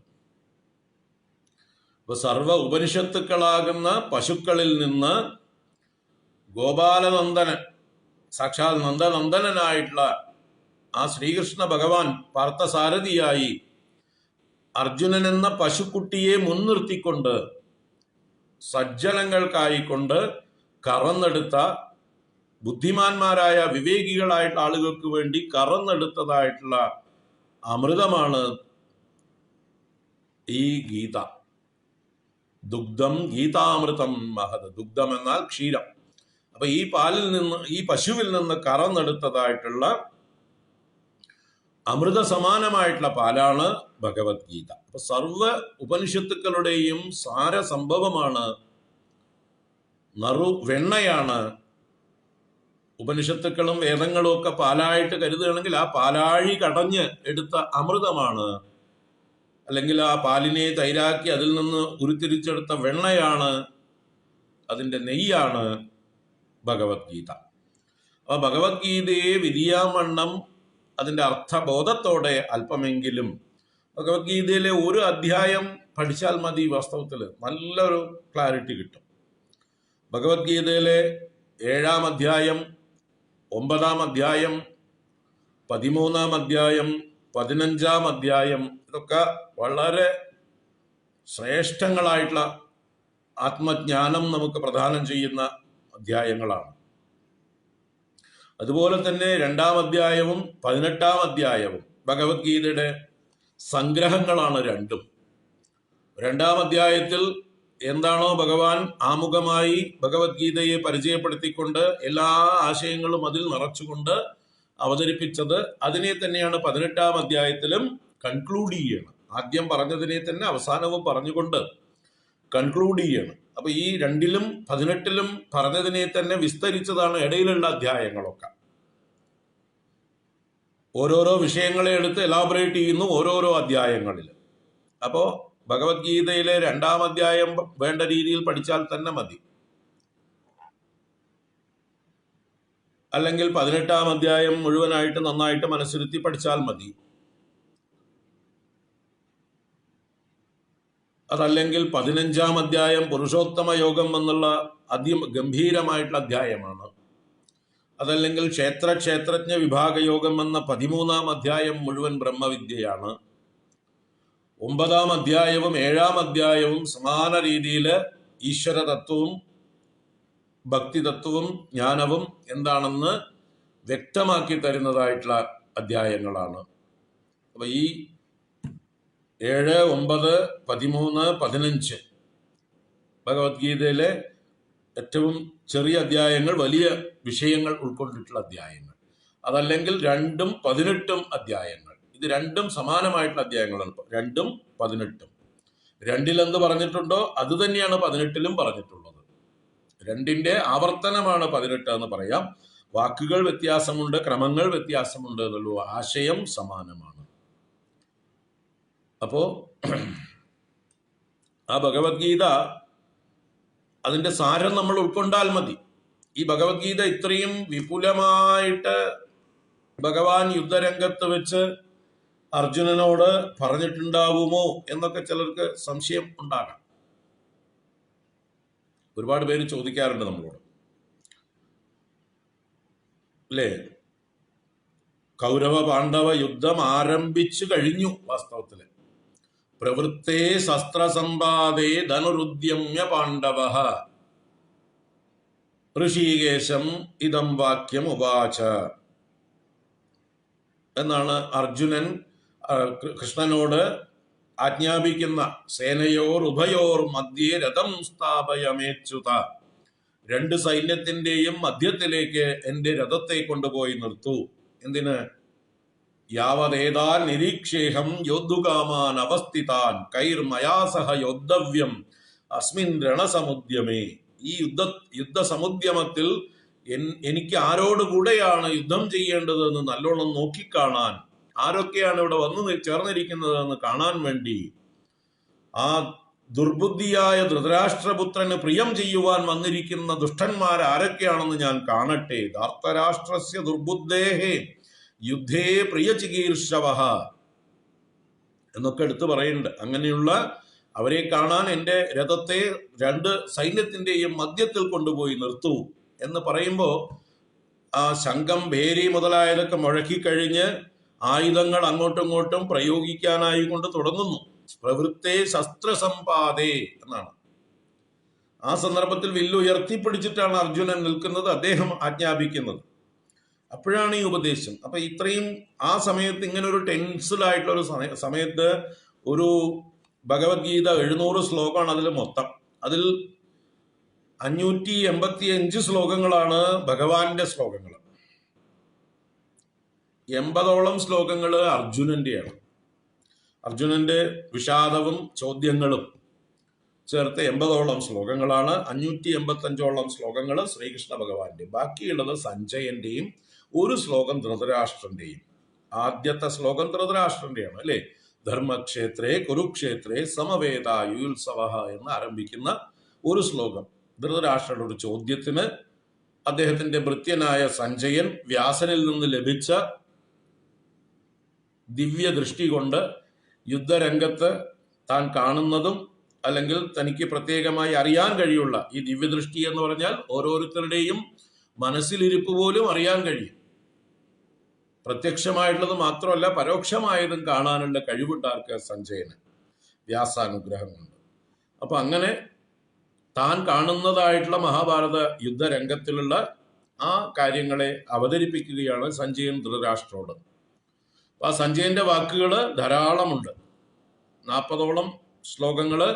അപ്പൊ സർവ ഉപനിഷത്തുക്കളാകുന്ന പശുക്കളിൽ നിന്ന് ഗോപാലനന്ദനൻ, സാക്ഷാൽ നന്ദനന്ദനായിട്ടുള്ള ആ ശ്രീകൃഷ്ണ ഭഗവാൻ പാർത്ഥസാരഥിയായി അർജുനൻ എന്ന പശുക്കുട്ടിയെ മുൻനിർത്തിക്കൊണ്ട് സജ്ജനങ്ങൾക്കായിക്കൊണ്ട് കറന്നെടുത്ത, ബുദ്ധിമാന്മാരായ വിവേകികളായിട്ടുള്ള ആളുകൾക്ക് വേണ്ടി കറന്നെടുത്തതായിട്ടുള്ള അമൃതമാണ് ഈ ഗീത. ദുഗ്ധം ഗീതാമൃതം മഹത്. ദുഗ്ധം എന്നാൽ ക്ഷീരം. അപ്പൊ ഈ പാലിൽ നിന്ന്, ഈ പശുവിൽ നിന്ന് കറന്നെടുത്തതായിട്ടുള്ള അമൃത സമാനമായിട്ടുള്ള പാലാണ് ഭഗവത്ഗീത. അപ്പൊ സർവ ഉപനിഷത്തുക്കളുടെയും സാരസംഭവമാണ്, വെണ്ണയാണ്. ഉപനിഷത്തുക്കളും വേദങ്ങളും ഒക്കെ പാലായിട്ട് കരുതുകയാണെങ്കിൽ ആ പാലാഴി കടഞ്ഞ് എടുത്ത അമൃതമാണ്, അല്ലെങ്കിൽ ആ പാലിനെ തൈരാക്കി അതിൽ നിന്ന് ഉരുത്തിരിച്ചെടുത്ത വെണ്ണയാണ്, അതിൻ്റെ നെയ്യാണ് ഭഗവത്ഗീത. അപ്പൊ ഭഗവത്ഗീതയെ വിധിയാമണ്ണം അതിൻ്റെ അർത്ഥബോധത്തോടെ അല്പമെങ്കിലും, ഭഗവത്ഗീതയിലെ ഒരു അധ്യായം പഠിച്ചാൽ മതി, വാസ്തവത്തിൽ നല്ലൊരു ക്ലാരിറ്റി കിട്ടും. ഭഗവത്ഗീതയിലെ 7-ാം അധ്യായം, 9-ാം അധ്യായം, 13-ാം അധ്യായം, 15-ാം അധ്യായം, ഇതൊക്കെ വളരെ ശ്രേഷ്ഠങ്ങളായിട്ടുള്ള ആത്മജ്ഞാനം നമുക്ക് പ്രദാനം ചെയ്യുന്ന അധ്യായങ്ങളാണ്. അതുപോലെ തന്നെ 2-ാം അധ്യായവും 18-ാം അധ്യായവും ഭഗവത്ഗീതയുടെ സംഗ്രഹങ്ങളാണ് രണ്ടും. 2-ാം അധ്യായത്തിൽ എന്താണോ ഭഗവാൻ ആമുഖമായി ഭഗവത്ഗീതയെ പരിചയപ്പെടുത്തിക്കൊണ്ട് എല്ലാ ആശയങ്ങളും അതിൽ നിറച്ചുകൊണ്ട് അവതരിപ്പിച്ചത്, അതിനെ തന്നെയാണ് 18-ാം അധ്യായത്തിലും കൺക്ലൂഡ് ചെയ്യണം. ആദ്യം പറഞ്ഞതിനെ തന്നെ അവസാനവും പറഞ്ഞുകൊണ്ട് കൺക്ലൂഡ് ചെയ്യണം. അപ്പൊ ഈ 2-ലും 18-ലും പറഞ്ഞതിനെ തന്നെ വിസ്തരിച്ചതാണ് ഇടയിലുള്ള അധ്യായങ്ങളൊക്കെ. ഓരോരോ വിഷയങ്ങളെ എടുത്ത് എലാബറേറ്റ് ചെയ്യുന്നു ഓരോരോ അധ്യായങ്ങളിൽ. അപ്പോ ഭഗവത്ഗീതയിലെ 2-ാം അധ്യായം വേണ്ട രീതിയിൽ പഠിച്ചാൽ തന്നെ മതി, അല്ലെങ്കിൽ 18-ാം അധ്യായം മുഴുവനായിട്ട് നന്നായിട്ട് മനസ്സിരുത്തി പഠിച്ചാൽ മതി. അതല്ലെങ്കിൽ 15-ാം അധ്യായം പുരുഷോത്തമ യോഗം എന്നുള്ള അതിഗംഭീരമായിട്ടുള്ള അധ്യായമാണ്. അതല്ലെങ്കിൽ ക്ഷേത്രജ്ഞ വിഭാഗ യോഗം എന്ന 13-ാം അധ്യായം മുഴുവൻ ബ്രഹ്മവിദ്യയാണ്. 9-ാം അധ്യായവും 7-ാം അധ്യായവും സമാന രീതിയിൽ ഈശ്വരതത്വവും ഭക്തിതത്വവും ജ്ഞാനവും എന്താണെന്ന് വ്യക്തമാക്കി തരുന്നതായിട്ടുള്ള അധ്യായങ്ങളാണ്. അപ്പൊ ഈ 7, 9, 13, 15 ഭഗവത്ഗീതയിലെ ഏറ്റവും ചെറിയ അധ്യായങ്ങൾ, വലിയ വിഷയങ്ങൾ ഉൾക്കൊണ്ടിട്ടുള്ള അധ്യായങ്ങൾ. അതല്ലെങ്കിൽ 2-ഉം 18-ഉം അധ്യായങ്ങൾ. ഇത് രണ്ടും സമാനമായിട്ടുള്ള അധ്യായങ്ങളാണ്. 2-ഉം 18-ഉം 2-ൽ എന്ത് പറഞ്ഞിട്ടുണ്ടോ അത് തന്നെയാണ് 18-ലും പറഞ്ഞിട്ടുള്ളത്. 2-ന്റെ ആവർത്തനമാണ് 18 എന്ന് പറയാം. വാക്കുകൾ വ്യത്യാസമുണ്ട്, ക്രമങ്ങൾ വ്യത്യാസമുണ്ട് എന്നുള്ളൂ, ആശയം സമാനമാണ്. അപ്പോ ആ ഭഗവത്ഗീത, അതിന്റെ സാരം നമ്മൾ ഉൾക്കൊണ്ടാൽ മതി. ഈ ഭഗവത്ഗീത ഇത്രയും വിപുലമായിട്ട് ഭഗവാൻ യുദ്ധരംഗത്ത് വെച്ച് അർജുനനോട് പറഞ്ഞിട്ടുണ്ടാവുമോ എന്നൊക്കെ ചിലർക്ക് സംശയം ഉണ്ടാകാം. ഒരുപാട് പേര് ചോദിക്കാറുണ്ട് നമ്മളോട്, അല്ലേ? കൗരവ പാണ്ഡവ യുദ്ധം ആരംഭിച്ചു കഴിഞ്ഞു. വാസ്തവത്തില് പ്രവൃത്തേ ശസ്ത്രസമ്പാദേ ധനുരുദ്യമ പാണ്ഡവ ഋഷികേശം ഇതം വാക്യം ഉവാച എന്നാണ് അർജുനൻ കൃഷ്ണനോട് ആജ്ഞാപിക്കുന്ന. സേനയോർ ഉഭയോർ മധ്യേ രഥം സ്ഥാപയമേച്യുത. 2 സൈന്യത്തിന്റെയും മധ്യത്തിലേക്ക് എന്റെ രഥത്തെ കൊണ്ടുപോയി നിർത്തൂ. എന്തിന്? യാവതേതാൻ നിരീക്ഷേഹം യോദ്ധുകാമാൻ അവസ്ഥിതാൻ കൈർമയാ സഹ യോദ്ധവ്യം അസ്മിൻ രണസമുദ്യമേ. ഈ യുദ്ധസമുദ്യമത്തിൽ എനിക്ക് ആരോടുകൂടെയാണ് യുദ്ധം ചെയ്യേണ്ടതെന്ന് നല്ലോണം നോക്കിക്കാണാൻ, ആരൊക്കെയാണ് ഇവിടെ വന്നു ചേർന്നിരിക്കുന്നതെന്ന് കാണാൻ വേണ്ടി, ആ ദുർബുദ്ധിയായ ധൃതരാഷ്ട്രപുത്രന് പ്രിയം ചെയ്യുവാൻ വന്നിരിക്കുന്ന ദുഷ്ടന്മാർ ആരൊക്കെയാണെന്ന് ഞാൻ കാണട്ടെ. ധാർത്തരാഷ്ട്രസ്യ ദുർബുദ്ധേഹേ യുദ്ധേ പ്രിയ ചികീർഷവഃ എന്നൊക്കെ എടുത്തു പറയുന്നുണ്ട്. അങ്ങനെയുള്ള അവരെ കാണാൻ എൻ്റെ രഥത്തെ 2 സൈന്യത്തിന്റെയും മധ്യത്തിൽ കൊണ്ടുപോയി നിർത്തൂ എന്ന് പറയുമ്പോൾ ആ ശംഖം, ഭേരി മുതലായതൊക്കെ മുഴക്കിക്കഴിഞ്ഞ് ആയുധങ്ങൾ അങ്ങോട്ടും ഇങ്ങോട്ടും പ്രയോഗിക്കാനായി കൊണ്ട് തുടങ്ങുന്നു. പ്രവൃത്തേ ശസ്ത്രസമ്പാദേ എന്നാണ്. ആ സന്ദർഭത്തിൽ വില്ലുയർത്തിപ്പിടിച്ചിട്ടാണ് അർജുനൻ നിൽക്കുന്നത്, അദ്ദേഹം ആജ്ഞാപിക്കുന്നത്. അപ്പോഴാണ് ഈ ഉപദേശം. അപ്പൊ ഇത്രയും ആ സമയത്ത്, ഇങ്ങനെ ഒരു ടെൻസ്ഡ് ആയിട്ടുള്ള ഒരു സമയത്ത്, ഒരു ഭഗവത്ഗീത 700 ശ്ലോകമാണ് അതിൽ മൊത്തം. അതിൽ 585 ശ്ലോകങ്ങളാണ് ഭഗവാന്റെ ശ്ലോകങ്ങൾ. 80ഓളം ശ്ലോകങ്ങൾ അർജുനന്റെയാണ്. അർജുനന്റെ വിഷാദവും ചോദ്യങ്ങളും ചേർത്ത് 80ഓളം ശ്ലോകങ്ങളാണ്. 585ഓളം ശ്ലോകങ്ങൾ ശ്രീകൃഷ്ണ ഭഗവാന്റെ, ബാക്കിയുള്ളത് സഞ്ജയന്റെയും 1 ശ്ലോകം ധൃതരാഷ്ട്രന്റെയും. ആദ്യത്തെ ശ്ലോകം ധൃതരാഷ്ട്രന്റെയാണ്, അല്ലെ? ധർമ്മക്ഷേത്രേ കുരുക്ഷേത്രേ സമവേദായുത്സവ എന്ന് ആരംഭിക്കുന്ന 1 ശ്ലോകം ധൃതരാഷ്ട്രയുടെ ഒരു ചോദ്യത്തിന് അദ്ദേഹത്തിന്റെ ഭൃത്യനായ സഞ്ജയൻ വ്യാസനിൽ നിന്ന് ലഭിച്ച ദിവ്യ ദൃഷ്ടി കൊണ്ട് യുദ്ധരംഗത്ത് താൻ കാണുന്നതും, അല്ലെങ്കിൽ തനിക്ക് പ്രത്യേകമായി അറിയാൻ കഴിയുള്ള ഈ ദിവ്യദൃഷ്ടി എന്ന് പറഞ്ഞാൽ ഓരോരുത്തരുടെയും മനസ്സിലിരിപ്പ് പോലും അറിയാൻ കഴിയും. പ്രത്യക്ഷമായിട്ടുള്ളത് മാത്രമല്ല പരോക്ഷമായതും കാണാനുള്ള കഴിവുണ്ടാക്കുക സഞ്ജയന് വ്യാസാനുഗ്രഹം കൊണ്ട്. അപ്പൊ അങ്ങനെ താൻ കാണുന്നതായിട്ടുള്ള മഹാഭാരത യുദ്ധരംഗത്തിലുള്ള ആ കാര്യങ്ങളെ അവതരിപ്പിക്കുകയാണ് സഞ്ജയൻ ധൃതരാഷ്ട്രോട്. അപ്പൊ ആ സഞ്ജയന്റെ വാക്കുകൾ ധാരാളമുണ്ട്. 40ഓളം ശ്ലോകങ്ങള്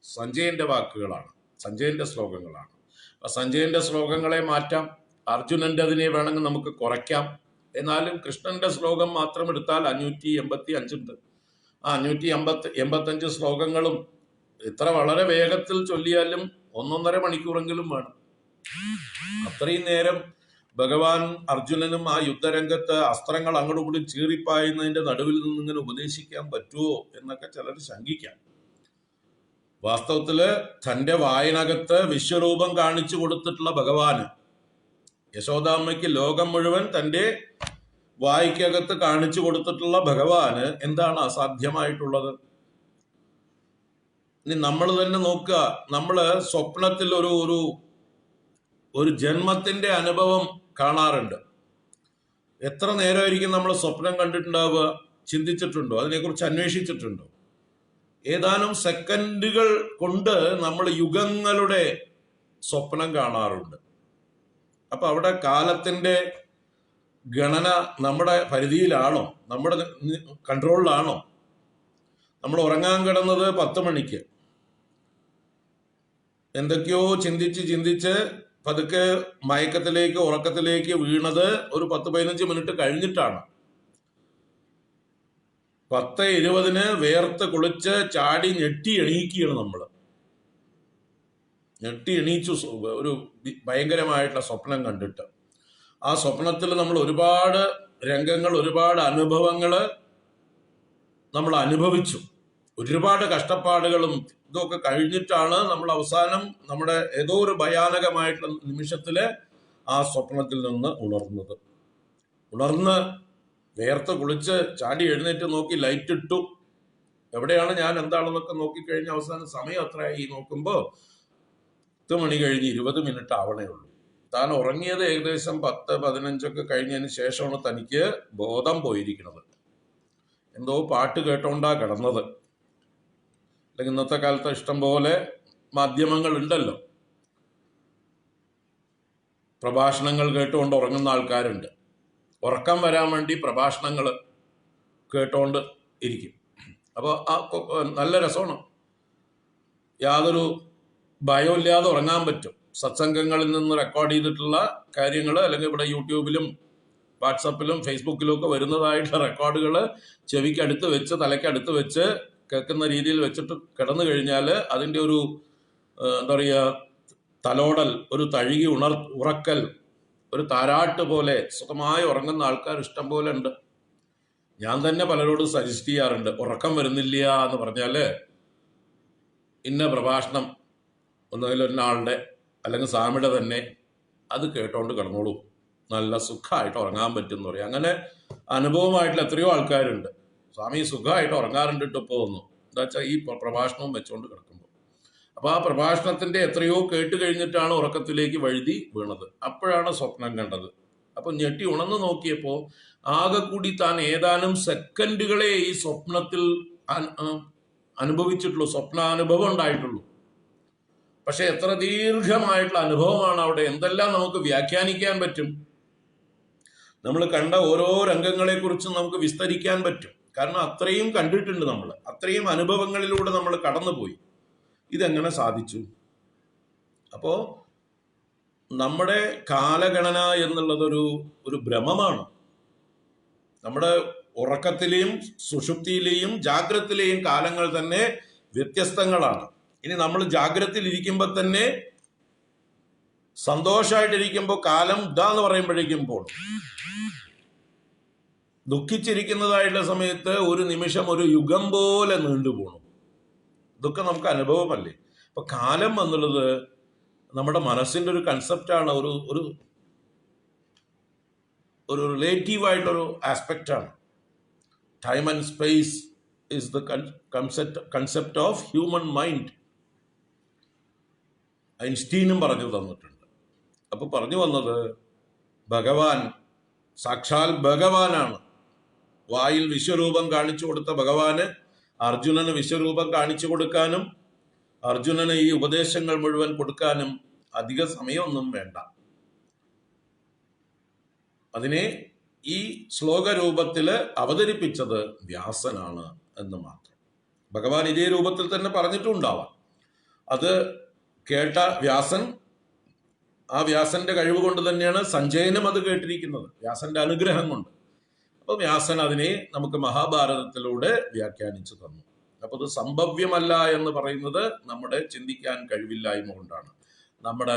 സഞ്ജയന്റെ വാക്കുകളാണ്, സഞ്ജയന്റെ ശ്ലോകങ്ങളാണ്. അപ്പൊ സഞ്ജയന്റെ ശ്ലോകങ്ങളെ മാറ്റാം, അർജുനന്റെ അതിനെ വേണമെങ്കിൽ നമുക്ക് കുറയ്ക്കാം. എന്നാലും കൃഷ്ണന്റെ ശ്ലോകം മാത്രം എടുത്താൽ 585 ഉണ്ട്. ആ 585 ശ്ലോകങ്ങളും ഇത്ര വളരെ വേഗത്തിൽ ചൊല്ലിയാലും 1.5 മണിക്കൂറെങ്കിലും വേണം. അത്രയും നേരം ഭഗവാൻ അർജുനനും ആ യുദ്ധരംഗത്ത് അസ്ത്രങ്ങൾ അങ്ങോട്ടും ഇങ്ങോട്ടും ചീറിപ്പായുന്നതിന്റെ നടുവിൽ നിന്ന് ഇങ്ങനെ ഉപദേശിക്കാൻ പറ്റുമോ എന്നൊക്കെ ചിലർ ശങ്കിക്കാം. വാസ്തവത്തില് തന്റെ വായനകത്ത് വിശ്വരൂപം കാണിച്ചു കൊടുത്തിട്ടുള്ള ഭഗവാന്, യശോദാമ്മയ്ക്ക് ലോകം മുഴുവൻ തന്റെ വായിക്കകത്ത് കാണിച്ചു കൊടുത്തിട്ടുള്ള ഭഗവാന് എന്താണ് അസാധ്യമായിട്ടുള്ളത്? ഇനി നമ്മൾ തന്നെ നോക്കുക. നമ്മള് സ്വപ്നത്തിൽ ഒരു ജന്മത്തിന്റെ അനുഭവം കാണാറുണ്ട്. എത്ര നേരമായിരിക്കും നമ്മൾ സ്വപ്നം കണ്ടിട്ടുണ്ടാവുക? ചിന്തിച്ചിട്ടുണ്ടോ? അതിനെക്കുറിച്ച് അന്വേഷിച്ചിട്ടുണ്ടോ? ഏതാനും സെക്കൻഡുകൾ കൊണ്ട് നമ്മൾ യുഗങ്ങളുടെ സ്വപ്നം കാണാറുണ്ട്. അപ്പൊ അവിടെ കാലത്തിന്റെ ഗണന നമ്മുടെ പരിധിയിലാണോ? നമ്മുടെ കൺട്രോളിലാണോ? നമ്മൾ ഉറങ്ങാൻ കിടന്നത് 10 മണിക്ക്, എന്തൊക്കെയോ ചിന്തിച്ച് പതുക്കെ മയക്കത്തിലേക്ക് ഉറക്കത്തിലേക്ക് വീണത് ഒരു 10-15 മിനിറ്റ് കഴിഞ്ഞിട്ടാണ്. 10:20 വേർത്ത് കുളിച്ച് ചാടി ഞെട്ടി എണീക്കുകയാണ് നമ്മൾ. ഞെട്ടി എണീച്ചു ഒരു ഭയങ്കരമായിട്ടുള്ള സ്വപ്നം കണ്ടിട്ട്. ആ സ്വപ്നത്തിൽ നമ്മൾ ഒരുപാട് രംഗങ്ങൾ, ഒരുപാട് അനുഭവങ്ങൾ നമ്മൾ അനുഭവിച്ചു. ഒരുപാട് കഷ്ടപ്പാടുകളും ഇതൊക്കെ കഴിഞ്ഞിട്ടാണ് നമ്മൾ അവസാനം നമ്മുടെ ഏതോ ഒരു ഭയാനകമായിട്ടുള്ള നിമിഷത്തില് ആ സ്വപ്നത്തിൽ നിന്ന് ഉണർന്ന് വേർത്ത് കുളിച്ച് ചാടി എഴുന്നേറ്റ് നോക്കി, ലൈറ്റ് ഇട്ടു, എവിടെയാണ് ഞാൻ എന്താണെന്നൊക്കെ നോക്കിക്കഴിഞ്ഞ അവസാനം സമയം അത്രയായി നോക്കുമ്പോൾ 10 മണി കഴിഞ്ഞ് 20 മിനിറ്റ് ആവണേ ഉള്ളൂ. താൻ ഉറങ്ങിയത് ഏകദേശം 10-15 കഴിഞ്ഞതിന് ശേഷമാണ് തനിക്ക് ബോധം പോയിരിക്കുന്നത്. എന്തോ പാട്ട് കേട്ടോണ്ടാ കിടന്നത്. അല്ലെങ്കിൽ ഇന്നത്തെ കാലത്ത് ഇഷ്ടം പോലെ മാധ്യമങ്ങൾ ഉണ്ടല്ലോ, പ്രഭാഷണങ്ങൾ കേട്ടുകൊണ്ട് ഉറങ്ങുന്ന ആൾക്കാരുണ്ട്. ഉറക്കം വരാൻ വേണ്ടി പ്രഭാഷണങ്ങൾ കേട്ടോണ്ട് ഇരിക്കും. അപ്പോൾ ആ നല്ല രസമാണ്. യാതൊരു ഭയമില്ലാതെ ഉറങ്ങാൻ പറ്റും. സത്സംഗങ്ങളിൽ നിന്ന് റെക്കോർഡ് ചെയ്തിട്ടുള്ള കാര്യങ്ങൾ, അല്ലെങ്കിൽ ഇവിടെ യൂട്യൂബിലും വാട്സപ്പിലും ഫേസ്ബുക്കിലും ഒക്കെ വരുന്നതായിട്ടുള്ള റെക്കോർഡുകൾ ചെവിക്കടുത്ത് വെച്ച് തലയ്ക്കടുത്ത് വെച്ച് കേൾക്കുന്ന രീതിയിൽ വെച്ചിട്ട് കിടന്നു കഴിഞ്ഞാൽ അതിൻ്റെ ഒരു എന്താ പറയുക, തലോടൽ, ഒരു തഴുകി ഉറക്കൽ, ഒരു താരാട്ട് പോലെ സുഖമായി ഉറങ്ങുന്ന ആൾക്കാർ ഇഷ്ടം പോലെ ഉണ്ട്. ഞാൻ തന്നെ പലരോടും സജസ്റ്റ് ചെയ്യാറുണ്ട്, ഉറക്കം വരുന്നില്ല എന്ന് പറഞ്ഞാൽ ഇന്ന പ്രഭാഷണം ഒന്നുകിൽ ഒരാളുടെ അല്ലെങ്കിൽ സ്വാമിയുടെ തന്നെ അത് കേട്ടോണ്ട് കിടന്നോളൂ, നല്ല സുഖമായിട്ട് ഉറങ്ങാൻ പറ്റും എന്ന് പറയും. അങ്ങനെ അനുഭവമായിട്ടുള്ള എത്രയോ ആൾക്കാരുണ്ട്. സ്വാമി സുഖമായിട്ട് ഉറങ്ങാറുണ്ട് ഇപ്പോൾ ഒന്നും എന്താ വെച്ചാൽ ഈ പ്രഭാഷണവും വെച്ചുകൊണ്ട് കിടക്കുമ്പോൾ. അപ്പൊ ആ പ്രഭാഷണത്തിന്റെ എത്രയോ കേട്ട് കഴിഞ്ഞിട്ടാണ് ഉറക്കത്തിലേക്ക് വഴുതി വീണത്. അപ്പോഴാണ് സ്വപ്നം കണ്ടത്. അപ്പൊ ഞെട്ടി ഉണർന്നു നോക്കിയപ്പോൾ ആകെ കൂടി താൻ ഏതാനും സെക്കൻഡുകളെ ഈ സ്വപ്നത്തിൽ അനുഭവിച്ചിട്ടുള്ളൂ, സ്വപ്നാനുഭവം ഉണ്ടായിട്ടുള്ളൂ. പക്ഷെ എത്ര ദീർഘമായിട്ടുള്ള അനുഭവമാണ് അവിടെ. എന്തെല്ലാം നമുക്ക് വ്യാഖ്യാനിക്കാൻ പറ്റും. നമ്മൾ കണ്ട ഓരോ രംഗങ്ങളെ കുറിച്ചും നമുക്ക് വിസ്തരിക്കാൻ പറ്റും. കാരണം അത്രയും കണ്ടിട്ടുണ്ട് നമ്മൾ, അത്രയും അനുഭവങ്ങളിലൂടെ നമ്മൾ കടന്നുപോയി. ഇതെങ്ങനെ സാധിച്ചു? അപ്പോ നമ്മുടെ കാലഗണന എന്നുള്ളതൊരു ഭ്രമമാണ്. നമ്മുടെ ഉറക്കത്തിലെയും സുഷുപ്തിയിലെയും ജാഗ്രതയിലെയും കാലങ്ങൾ തന്നെ വ്യത്യസ്തങ്ങളാണ്. ഇനി നമ്മൾ ജാഗ്രതയിൽ ഇരിക്കുമ്പോൾ തന്നെ സന്തോഷമായിട്ടിരിക്കുമ്പോൾ കാലം ഇതാന്ന് പറയുമ്പോഴേക്കുമ്പോൾ, ദുഃഖിച്ചിരിക്കുന്നതായിട്ടുള്ള സമയത്ത് ഒരു നിമിഷം ഒരു യുഗം പോലെ നീണ്ടുപോകണം. ഇതൊക്കെ നമുക്ക് അനുഭവമല്ലേ. അപ്പൊ കാലം എന്നുള്ളത് നമ്മുടെ മനസ്സിന്റെ ഒരു കൺസെപ്റ്റാണ്, ഒരു റിലേറ്റീവ് ആയിട്ടുള്ളൊരു ആസ്പെക്റ്റാണ്. Time and space is the concept of human mind. ഐൻസ്റ്റീനും പറഞ്ഞു തന്നിട്ടുണ്ട്. അപ്പൊ പറഞ്ഞു വന്നത്, ഭഗവാൻ സാക്ഷാൽ ഭഗവാനാണ്. വായിൽ വിശ്വരൂപം കാണിച്ചു കൊടുത്ത ഭഗവാന് അർജുനന് വിശ്വരൂപം കാണിച്ചു കൊടുക്കാനും അർജുനന് ഈ ഉപദേശങ്ങൾ മുഴുവൻ കൊടുക്കാനും അധിക സമയമൊന്നും വേണ്ട. അതിനെ ഈ ശ്ലോകരൂപത്തില് അവതരിപ്പിച്ചത് വ്യാസനാണ് എന്ന് മാത്രം. ഭഗവാൻ ഇതേ രൂപത്തിൽ തന്നെ പറഞ്ഞിട്ടുണ്ടാവാം. അത് കേട്ട വ്യാസൻ, ആ വ്യാസന്റെ കഴിവ് കൊണ്ട് തന്നെയാണ് സഞ്ജയനും അത് കേട്ടിരിക്കുന്നത്, വ്യാസന്റെ അനുഗ്രഹം കൊണ്ട്. അപ്പൊ വ്യാസൻ അതിനെ നമുക്ക് മഹാഭാരതത്തിലൂടെ വ്യാഖ്യാനിച്ചു തന്നു. അപ്പൊ അത് സംഭവ്യമല്ല എന്ന് പറയുന്നത് നമ്മുടെ ചിന്തിക്കാൻ കഴിവില്ലായ്മ കൊണ്ടാണ്, നമ്മുടെ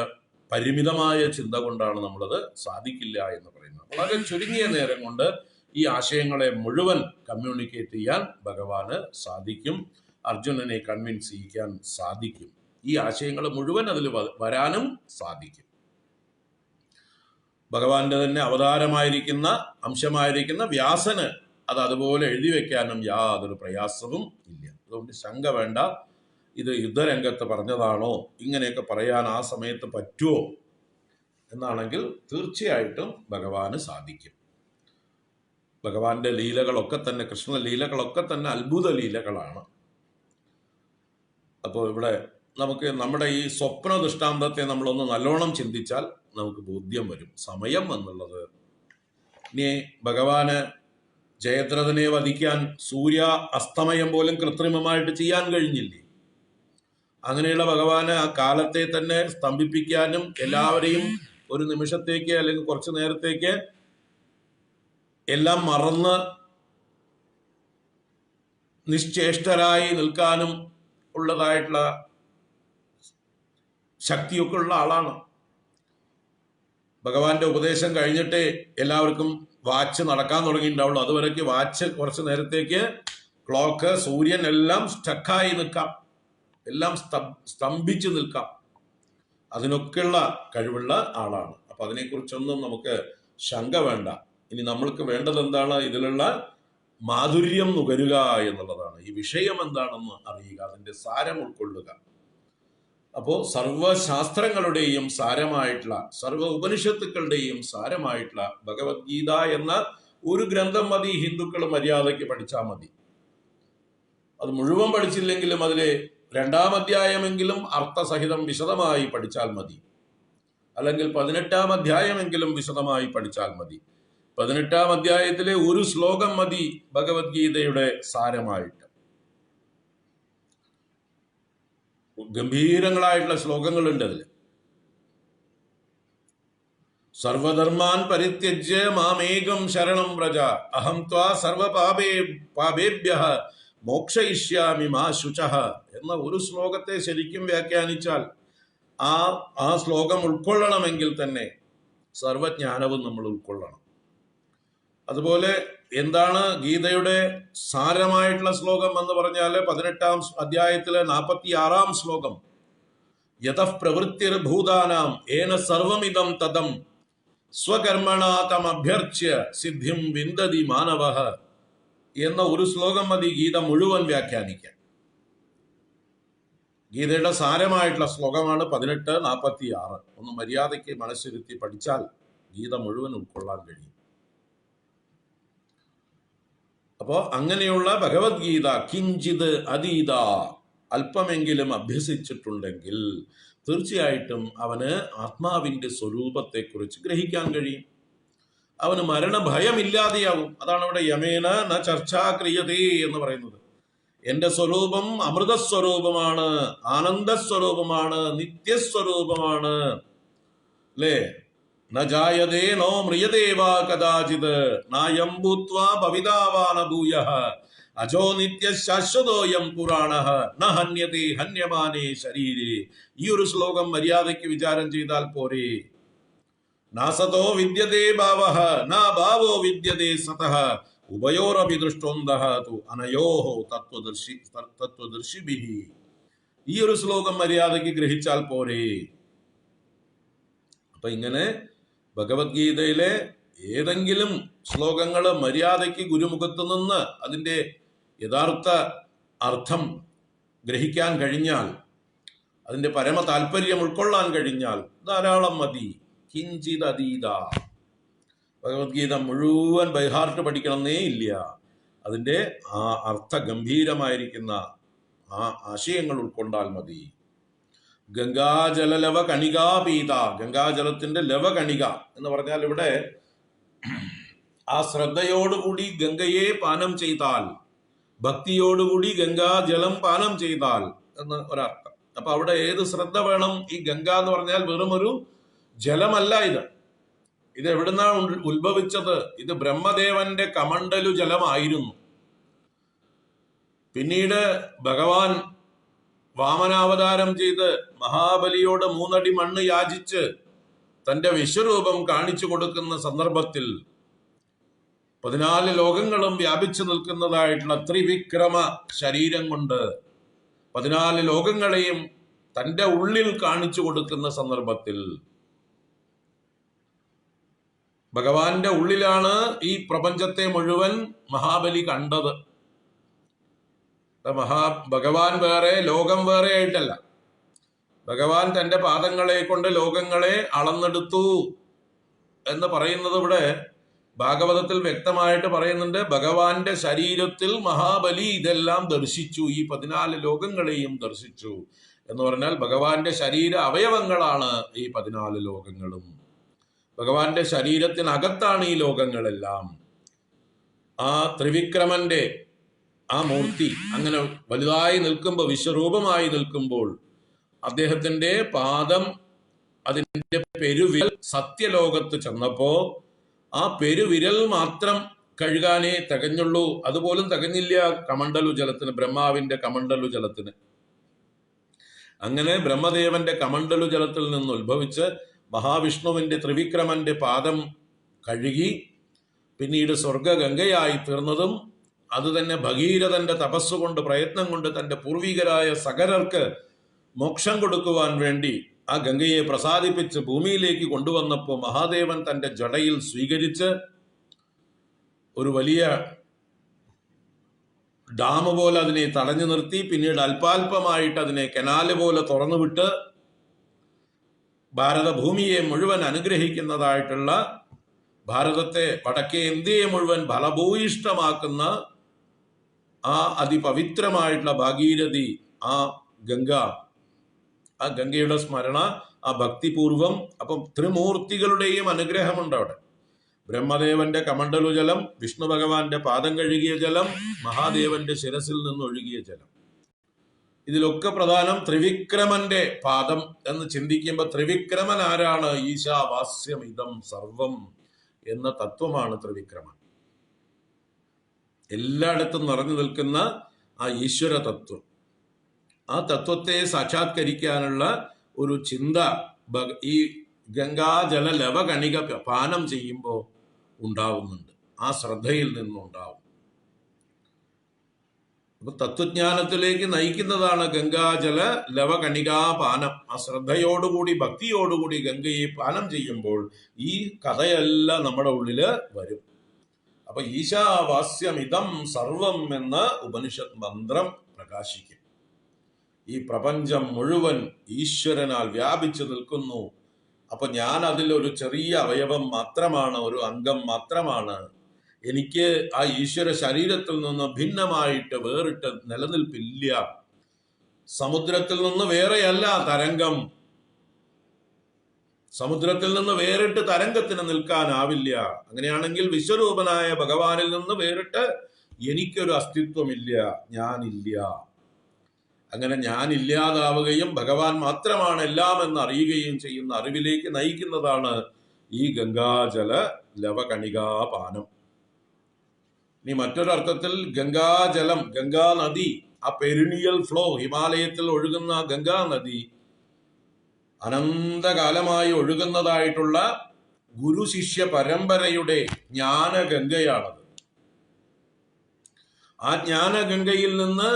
പരിമിതമായ ചിന്ത കൊണ്ടാണ് നമ്മളത് സാധിക്കില്ല എന്ന് പറയുന്നത്. വളരെ ചുരുങ്ങിയ നേരം കൊണ്ട് ഈ ആശയങ്ങളെ മുഴുവൻ കമ്മ്യൂണിക്കേറ്റ് ചെയ്യാൻ ഭഗവാന് സാധിക്കും, അർജുനനെ കൺവിൻസ് ചെയ്യിക്കാൻ സാധിക്കും, ഈ ആശയങ്ങൾ മുഴുവൻ അതിൽ വരാനും സാധിക്കും. ഭഗവാന്റെ തന്നെ അവതാരമായിരിക്കുന്ന അംശമായിരിക്കുന്ന വ്യാസന് അത് അതുപോലെ എഴുതി വെക്കാനും യാതൊരു പ്രയാസവും ഇല്ല. അതുകൊണ്ട് ശങ്ക വേണ്ട, ഇത് യുദ്ധരംഗത്ത് പറഞ്ഞതാണോ, ഇങ്ങനെയൊക്കെ പറയാൻ ആ സമയത്ത് പറ്റുമോ എന്നാണെങ്കിൽ തീർച്ചയായിട്ടും ഭഗവാന് സാധിക്കും. ഭഗവാന്റെ ലീലകളൊക്കെ തന്നെ, കൃഷ്ണ ലീലകളൊക്കെ തന്നെ അത്ഭുത ലീലകളാണ്. അപ്പോൾ ഇവിടെ നമുക്ക് നമ്മുടെ ഈ സ്വപ്ന ദൃഷ്ടാന്തത്തെ നമ്മളൊന്ന് നല്ലോണം ചിന്തിച്ചാൽ നമുക്ക് ബോധ്യം വരും സമയം എന്നുള്ളത്. ഇനി ഭഗവാന് ജയദ്രഥനെ വധിക്കാൻ സൂര്യ അസ്തമയം പോലും കൃത്രിമമായിട്ട് ചെയ്യാൻ കഴിഞ്ഞില്ലേ? അങ്ങനെയുള്ള ഭഗവാന് ആ കാലത്തെ തന്നെ സ്തംഭിപ്പിക്കാനും എല്ലാവരെയും ഒരു നിമിഷത്തേക്ക് അല്ലെങ്കിൽ കുറച്ചു നേരത്തേക്ക് എല്ലാം മറന്ന് നിശ്ചേഷ്ടരായി നിൽക്കാനും ഉള്ളതായിട്ടുള്ള ശക്തിയൊക്കെ ഉള്ള ആളാണ്. ഭഗവാന്റെ ഉപദേശം കഴിഞ്ഞിട്ടേ എല്ലാവർക്കും വാച്ച് നടക്കാൻ തുടങ്ങിയിട്ടുണ്ടാവുള്ളൂ. അതുവരേക്ക് വാച്ച് കുറച്ച് നേരത്തേക്ക് ക്ലോക്ക്, സൂര്യൻ എല്ലാം സ്റ്റക്കായി നിൽക്കാം, എല്ലാം സ്തംഭിച്ച് നിൽക്കാം. അതിനൊക്കെയുള്ള കഴിവുള്ള ആളാണ്. അപ്പൊ അതിനെക്കുറിച്ചൊന്നും നമുക്ക് ശങ്ക വേണ്ട. ഇനി നമ്മൾക്ക് വേണ്ടത് എന്താണ്? ഇതിലുള്ള മാധുര്യം നുകരുക എന്നുള്ളതാണ്. ഈ വിഷയം എന്താണെന്ന് അറിയുക, അതിന്റെ സാരം ഉൾക്കൊള്ളുക. അപ്പോൾ സർവശാസ്ത്രങ്ങളുടെയും സാരമായിട്ടുള്ള, സർവ ഉപനിഷത്തുക്കളുടെയും സാരമായിട്ടുള്ള ഭഗവത്ഗീത എന്ന ഒരു ഗ്രന്ഥം മതി ഹിന്ദുക്കൾ മര്യാദയ്ക്ക് പഠിച്ചാൽ മതി. അത് മുഴുവൻ പഠിച്ചില്ലെങ്കിലും അതിലെ 2-ാം അധ്യായമെങ്കിലും അർത്ഥസഹിതം വിശദമായി പഠിച്ചാൽ മതി, അല്ലെങ്കിൽ 18-ാം അധ്യായമെങ്കിലും വിശദമായി പഠിച്ചാൽ മതി. 18-ാം അധ്യായത്തിലെ ഒരു ശ്ലോകം മതി ഭഗവത്ഗീതയുടെ സാരമായിട്ട്. ഗംഭീരങ്ങളായിട്ടുള്ള ശ്ലോകങ്ങളുണ്ട് അതിൽ. സർവധർമാൻ പരിത്യജ്യ മാമേകം ശരണം വ്രജ അഹം ത്വാ സർവ പാപേഭ്യഃ മോക്ഷയിഷ്യാമി മാ ശുചഃ എന്ന ഒരു ശ്ലോകത്തെ ശരിക്കും വ്യാഖ്യാനിച്ചാൽ ആ ശ്ലോകം ഉൾക്കൊള്ളണമെങ്കിൽ തന്നെ സർവജ്ഞാനവും നമ്മൾ ഉൾക്കൊള്ളണം. അതുപോലെ എന്താണ് ഗീതയുടെ സാരമായിട്ടുള്ള ശ്ലോകം എന്ന് പറഞ്ഞാൽ 18-ാം അധ്യായത്തിലെ 46-ാം ശ്ലോകം, യതഃ പ്രവൃത്തിർഭൂതാനാം ഏന സർവമിദം തദം സ്വകർമ്മണാ തമഭ്യർച്ച്യ സിദ്ധിം വിന്ദതി മാനവഃ എന്ന ഒരു ശ്ലോകം മതി ഗീത മുഴുവൻ വ്യാഖ്യാനിക്കാൻ. ഗീതയുടെ സാരമായിട്ടുള്ള ശ്ലോകമാണ് 18-46. ഒന്ന് മര്യാദയ്ക്ക് മനസ്സിരുത്തി പഠിച്ചാൽ ഗീത മുഴുവൻ ഉൾക്കൊള്ളാൻ കഴിയും. അപ്പോ അങ്ങനെയുള്ള ഭഗവത്ഗീത കിഞ്ചിത് അതീത, അല്പമെങ്കിലും അഭ്യസിച്ചിട്ടുണ്ടെങ്കിൽ തീർച്ചയായിട്ടും അവന് ആത്മാവിന്റെ സ്വരൂപത്തെക്കുറിച്ച് ഗ്രഹിക്കാൻ കഴിയും. അവന് മരണഭയമില്ലാതെയാവും. അതാണ് അവിടെ യമേന ന ചർച്ചാ ക്രിയതേ എന്ന് പറയുന്നത്. എന്റെ സ്വരൂപം അമൃതസ്വരൂപമാണ്, ആനന്ദസ്വരൂപമാണ്, നിത്യസ്വരൂപമാണ്. അല്ലേ? ന ജായതേ നോ മ്രിയതേ വാ കദാചിത് നായം ഭൂത്വാ ഭവിതാവാന ഭൂയഃ അജോ നിത്യ ശാശ്വതോയം പുരാണഃ ന ഹന്യതേ ഹന്യമാനേ ശരീരേ. ഈ ഒരു ശ്ലോകം മര്യാദയ്ക്ക് വിചാരം ചെയ്താൽ പോരെ. നാസതോ വിദ്യതേ ഭാവഃ ന ഭാവോ വിദ്യതേ സതഃ ഉഭയോരപി ദൃഷ്ടോന്തഃ തു അനയോഃ തത്വദർശിഭിഃ. ഈ ഒരു ശ്ലോകം മര്യാദയ്ക്ക് ഗ്രഹിച്ചാൽ പോരെ. അപ്പൊ ഇങ്ങനെ ഭഗവത്ഗീതയിലെ ഏതെങ്കിലും ശ്ലോകങ്ങൾ മര്യാദയ്ക്ക് ഗുരുമുഖത്ത് നിന്ന് അതിൻ്റെ യഥാർത്ഥ അർത്ഥം ഗ്രഹിക്കാൻ കഴിഞ്ഞാൽ, അതിൻ്റെ പരമ താല്പര്യം ഉൾക്കൊള്ളാൻ കഴിഞ്ഞാൽ ധാരാളം മതി. കിഞ്ചിത് അതീത, ഭഗവത്ഗീത മുഴുവൻ ബൈഹാർട്ട് പഠിക്കണമെന്നേ ഇല്ല. അതിൻ്റെ ആ അർത്ഥഗംഭീരമായിരിക്കുന്ന ആ ആശയങ്ങൾ ഉൾക്കൊണ്ടാൽ മതി. ഗംഗാജല ലവ കണികാ പീത, ഗംഗാജലത്തിന്റെ ലവകണിക എന്ന് പറഞ്ഞാൽ ഇവിടെ ആ ശ്രദ്ധയോടുകൂടി ഗംഗയെ പാനം ചെയ്താൽ, ഭക്തിയോടുകൂടി ഗംഗാജലം പാനം ചെയ്താൽ എന്ന് ഒരർത്ഥം. അപ്പൊ അവിടെ ഏത് ശ്രദ്ധ വേണം? ഈ ഗംഗ എന്ന് പറഞ്ഞാൽ വെറും ഒരു ജലമല്ല. ഇത് എവിടുന്നാണ് ഉത്ഭവിച്ചത്? ഇത് ബ്രഹ്മദേവന്റെ കമണ്ഡലു ജലമായിരുന്നു. പിന്നീട് ഭഗവാൻ വാമനാവതാരം ചെയ്ത് മഹാബലിയോട് 3 അടി മണ്ണ് യാചിച്ച് തന്റെ വിശ്വരൂപം കാണിച്ചു കൊടുക്കുന്ന സന്ദർഭത്തിൽ 14 ലോകങ്ങളും വ്യാപിച്ചു നിൽക്കുന്നതായിട്ടുള്ള ത്രിവിക്രമ ശരീരം കൊണ്ട് 14 ലോകങ്ങളെയും തന്റെ ഉള്ളിൽ കാണിച്ചു കൊടുക്കുന്ന സന്ദർഭത്തിൽ ഭഗവാന്റെ ഉള്ളിലാണ് ഈ പ്രപഞ്ചത്തെ മുഴുവൻ മഹാബലി കണ്ടത്. ഭഗവാൻ വേറെ, ലോകം വേറെ ആയിട്ടല്ല. ഭഗവാൻ തന്റെ പാദങ്ങളെ കൊണ്ട് ലോകങ്ങളെ അളന്നെടുത്തു എന്ന് പറയുന്നത് ഇവിടെ ഭാഗവതത്തിൽ വ്യക്തമായിട്ട് പറയുന്നുണ്ട്. ഭഗവാന്റെ ശരീരത്തിൽ മഹാബലി ഇതെല്ലാം ദർശിച്ചു, ഈ 14 ലോകങ്ങളെയും ദർശിച്ചു എന്ന് പറഞ്ഞാൽ ഭഗവാന്റെ ശരീര അവയവങ്ങളാണ് ഈ 14 ലോകങ്ങളും. ഭഗവാന്റെ ശരീരത്തിനകത്താണ് ഈ ലോകങ്ങളെല്ലാം. ആ ത്രിവിക്രമന്റെ ആ മൂർത്തി അങ്ങനെ വലുതായി നിൽക്കുമ്പോൾ, വിശ്വരൂപമായി നിൽക്കുമ്പോൾ, അദ്ദേഹത്തിന്റെ പാദം, അതിന്റെ പെരുവിരൽ സത്യലോകത്ത് ചെന്നപ്പോ ആ പെരുവിരൽ മാത്രം കഴുകാനേ തികഞ്ഞുള്ളൂ. അതുപോലും തികഞ്ഞില്ല കമണ്ഡലു ജലത്തിന്, ബ്രഹ്മാവിന്റെ കമണ്ഡലു ജലത്തിന്. അങ്ങനെ ബ്രഹ്മദേവന്റെ കമണ്ഡലു ജലത്തിൽ നിന്ന് ഉത്ഭവിച്ച് മഹാവിഷ്ണുവിന്റെ ത്രിവിക്രമന്റെ പാദം കഴുകി പിന്നീട് സ്വർഗഗംഗയായി തീർന്നതും അതുതന്നെ ഭഗീരഥന്റെ തപസ്സുകൊണ്ട്, പ്രയത്നം കൊണ്ട് തന്റെ പൂർവികരായ സകലർക്ക് മോക്ഷം കൊടുക്കുവാൻ വേണ്ടി ആ ഗംഗയെ പ്രസാദിപ്പിച്ച് ഭൂമിയിലേക്ക് കൊണ്ടുവന്നപ്പോൾ മഹാദേവൻ തന്റെ ജടയിൽ സ്വീകരിച്ച് ഒരു വലിയ ഡാം പോലെ അതിനെ തടഞ്ഞു നിർത്തി, പിന്നീട് അല്പാൽപമായിട്ട് അതിനെ കനാല് പോലെ തുറന്നുവിട്ട് ഭാരതഭൂമിയെ മുഴുവൻ അനുഗ്രഹിക്കുന്നതായിട്ടുള്ള, ഭാരതത്തെ, വടക്കേ ഇന്ത്യയെ മുഴുവൻ ഫലഭൂയിഷ്ടമാക്കുന്ന ആ അതിപവിത്രമായിട്ടുള്ള ഭാഗീരഥി, ആ ഗംഗ, ആ ഗംഗയുടെ സ്മരണ, ആ ഭക്തിപൂർവം. അപ്പം ത്രിമൂർത്തികളുടെയും അനുഗ്രഹമുണ്ട് അവിടെ. ബ്രഹ്മദേവന്റെ കമണ്ഡലു ജലം, വിഷ്ണു ഭഗവാന്റെ പാദം കഴുകിയ ജലം, മഹാദേവന്റെ ശിരസിൽ നിന്ന് ഒഴുകിയ ജലം. ഇതിലൊക്കെ പ്രധാനം ത്രിവിക്രമന്റെ പാദം എന്ന് ചിന്തിക്കുമ്പോൾ ത്രിവിക്രമൻ ആരാണ്? ഈശാവാസ്യമിതം സർവം എന്ന തത്വമാണ് ത്രിവിക്രമൻ. എല്ലായിടത്തും നിറഞ്ഞു നിൽക്കുന്ന ആ ഈശ്വര തത്വം, ആ തത്വത്തെ സാക്ഷാത്കരിക്കാനുള്ള ഒരു ചിന്ത ഈ ഗംഗാജല ലവകണിക പാനം ചെയ്യുമ്പോൾ ഉണ്ടാവുന്നുണ്ട്. ആ ശ്രദ്ധയിൽ നിന്നുണ്ടാവും. അപ്പൊ തത്വജ്ഞാനത്തിലേക്ക് നയിക്കുന്നതാണ് ഗംഗാജല ലവകണികാപാനം. ആ ശ്രദ്ധയോടുകൂടി, ഭക്തിയോടുകൂടി ഗംഗയെ പാനം ചെയ്യുമ്പോൾ ഈ കഥയെല്ലാം നമ്മുടെ ഉള്ളില് വരും. അപ്പൊ ഈശാവാസ്യമിതം സർവം എന്ന ഉപനിഷത്ത് മന്ത്രം പ്രകാശിക്കും. ഈ പ്രപഞ്ചം മുഴുവൻ ഈശ്വരനാൽ വ്യാപിച്ചു നിൽക്കുന്നു. അപ്പൊ ഞാൻ അതിലൊരു ചെറിയ അവയവം മാത്രമാണ്, ഒരു അംഗം മാത്രമാണ്. എനിക്ക് ആ ഈശ്വര ശരീരത്തിൽ നിന്ന് ഭിന്നമായിട്ട് വേറിട്ട് നിലനിൽപ്പില്ല. സമുദ്രത്തിൽ നിന്ന് വേറെയല്ല തരംഗം. സമുദ്രത്തിൽ നിന്ന് വേറിട്ട് തരംഗത്തിന് നിൽക്കാനാവില്ല. അങ്ങനെയാണെങ്കിൽ വിശ്വരൂപനായ ഭഗവാനിൽ നിന്ന് വേറിട്ട് എനിക്കൊരു അസ്തിത്വമില്ല, ഞാനില്ല. അങ്ങനെ ഞാൻ ഇല്ലാതാവുകയും ഭഗവാൻ മാത്രമാണ് എല്ലാം എന്ന് അറിയുകയും ചെയ്യുന്ന അറിവിലേക്ക് നയിക്കുന്നതാണ് ഈ ഗംഗാജല ലവകണികാപാനം. ഇനി മറ്റൊരർത്ഥത്തിൽ ഗംഗാജലം, ഗംഗാ നദി, ആ പെരിനിയൽ ഫ്ലോ, ഹിമാലയത്തിൽ ഒഴുകുന്ന ഗംഗാ നദി അനന്തകാലമായി ഒഴുകുന്നതായിട്ടുള്ള ഗുരു ശിഷ്യ പരമ്പരയുടെ ജ്ഞാനഗംഗയാണത്. ആ ജ്ഞാനഗംഗയിൽ നിന്ന്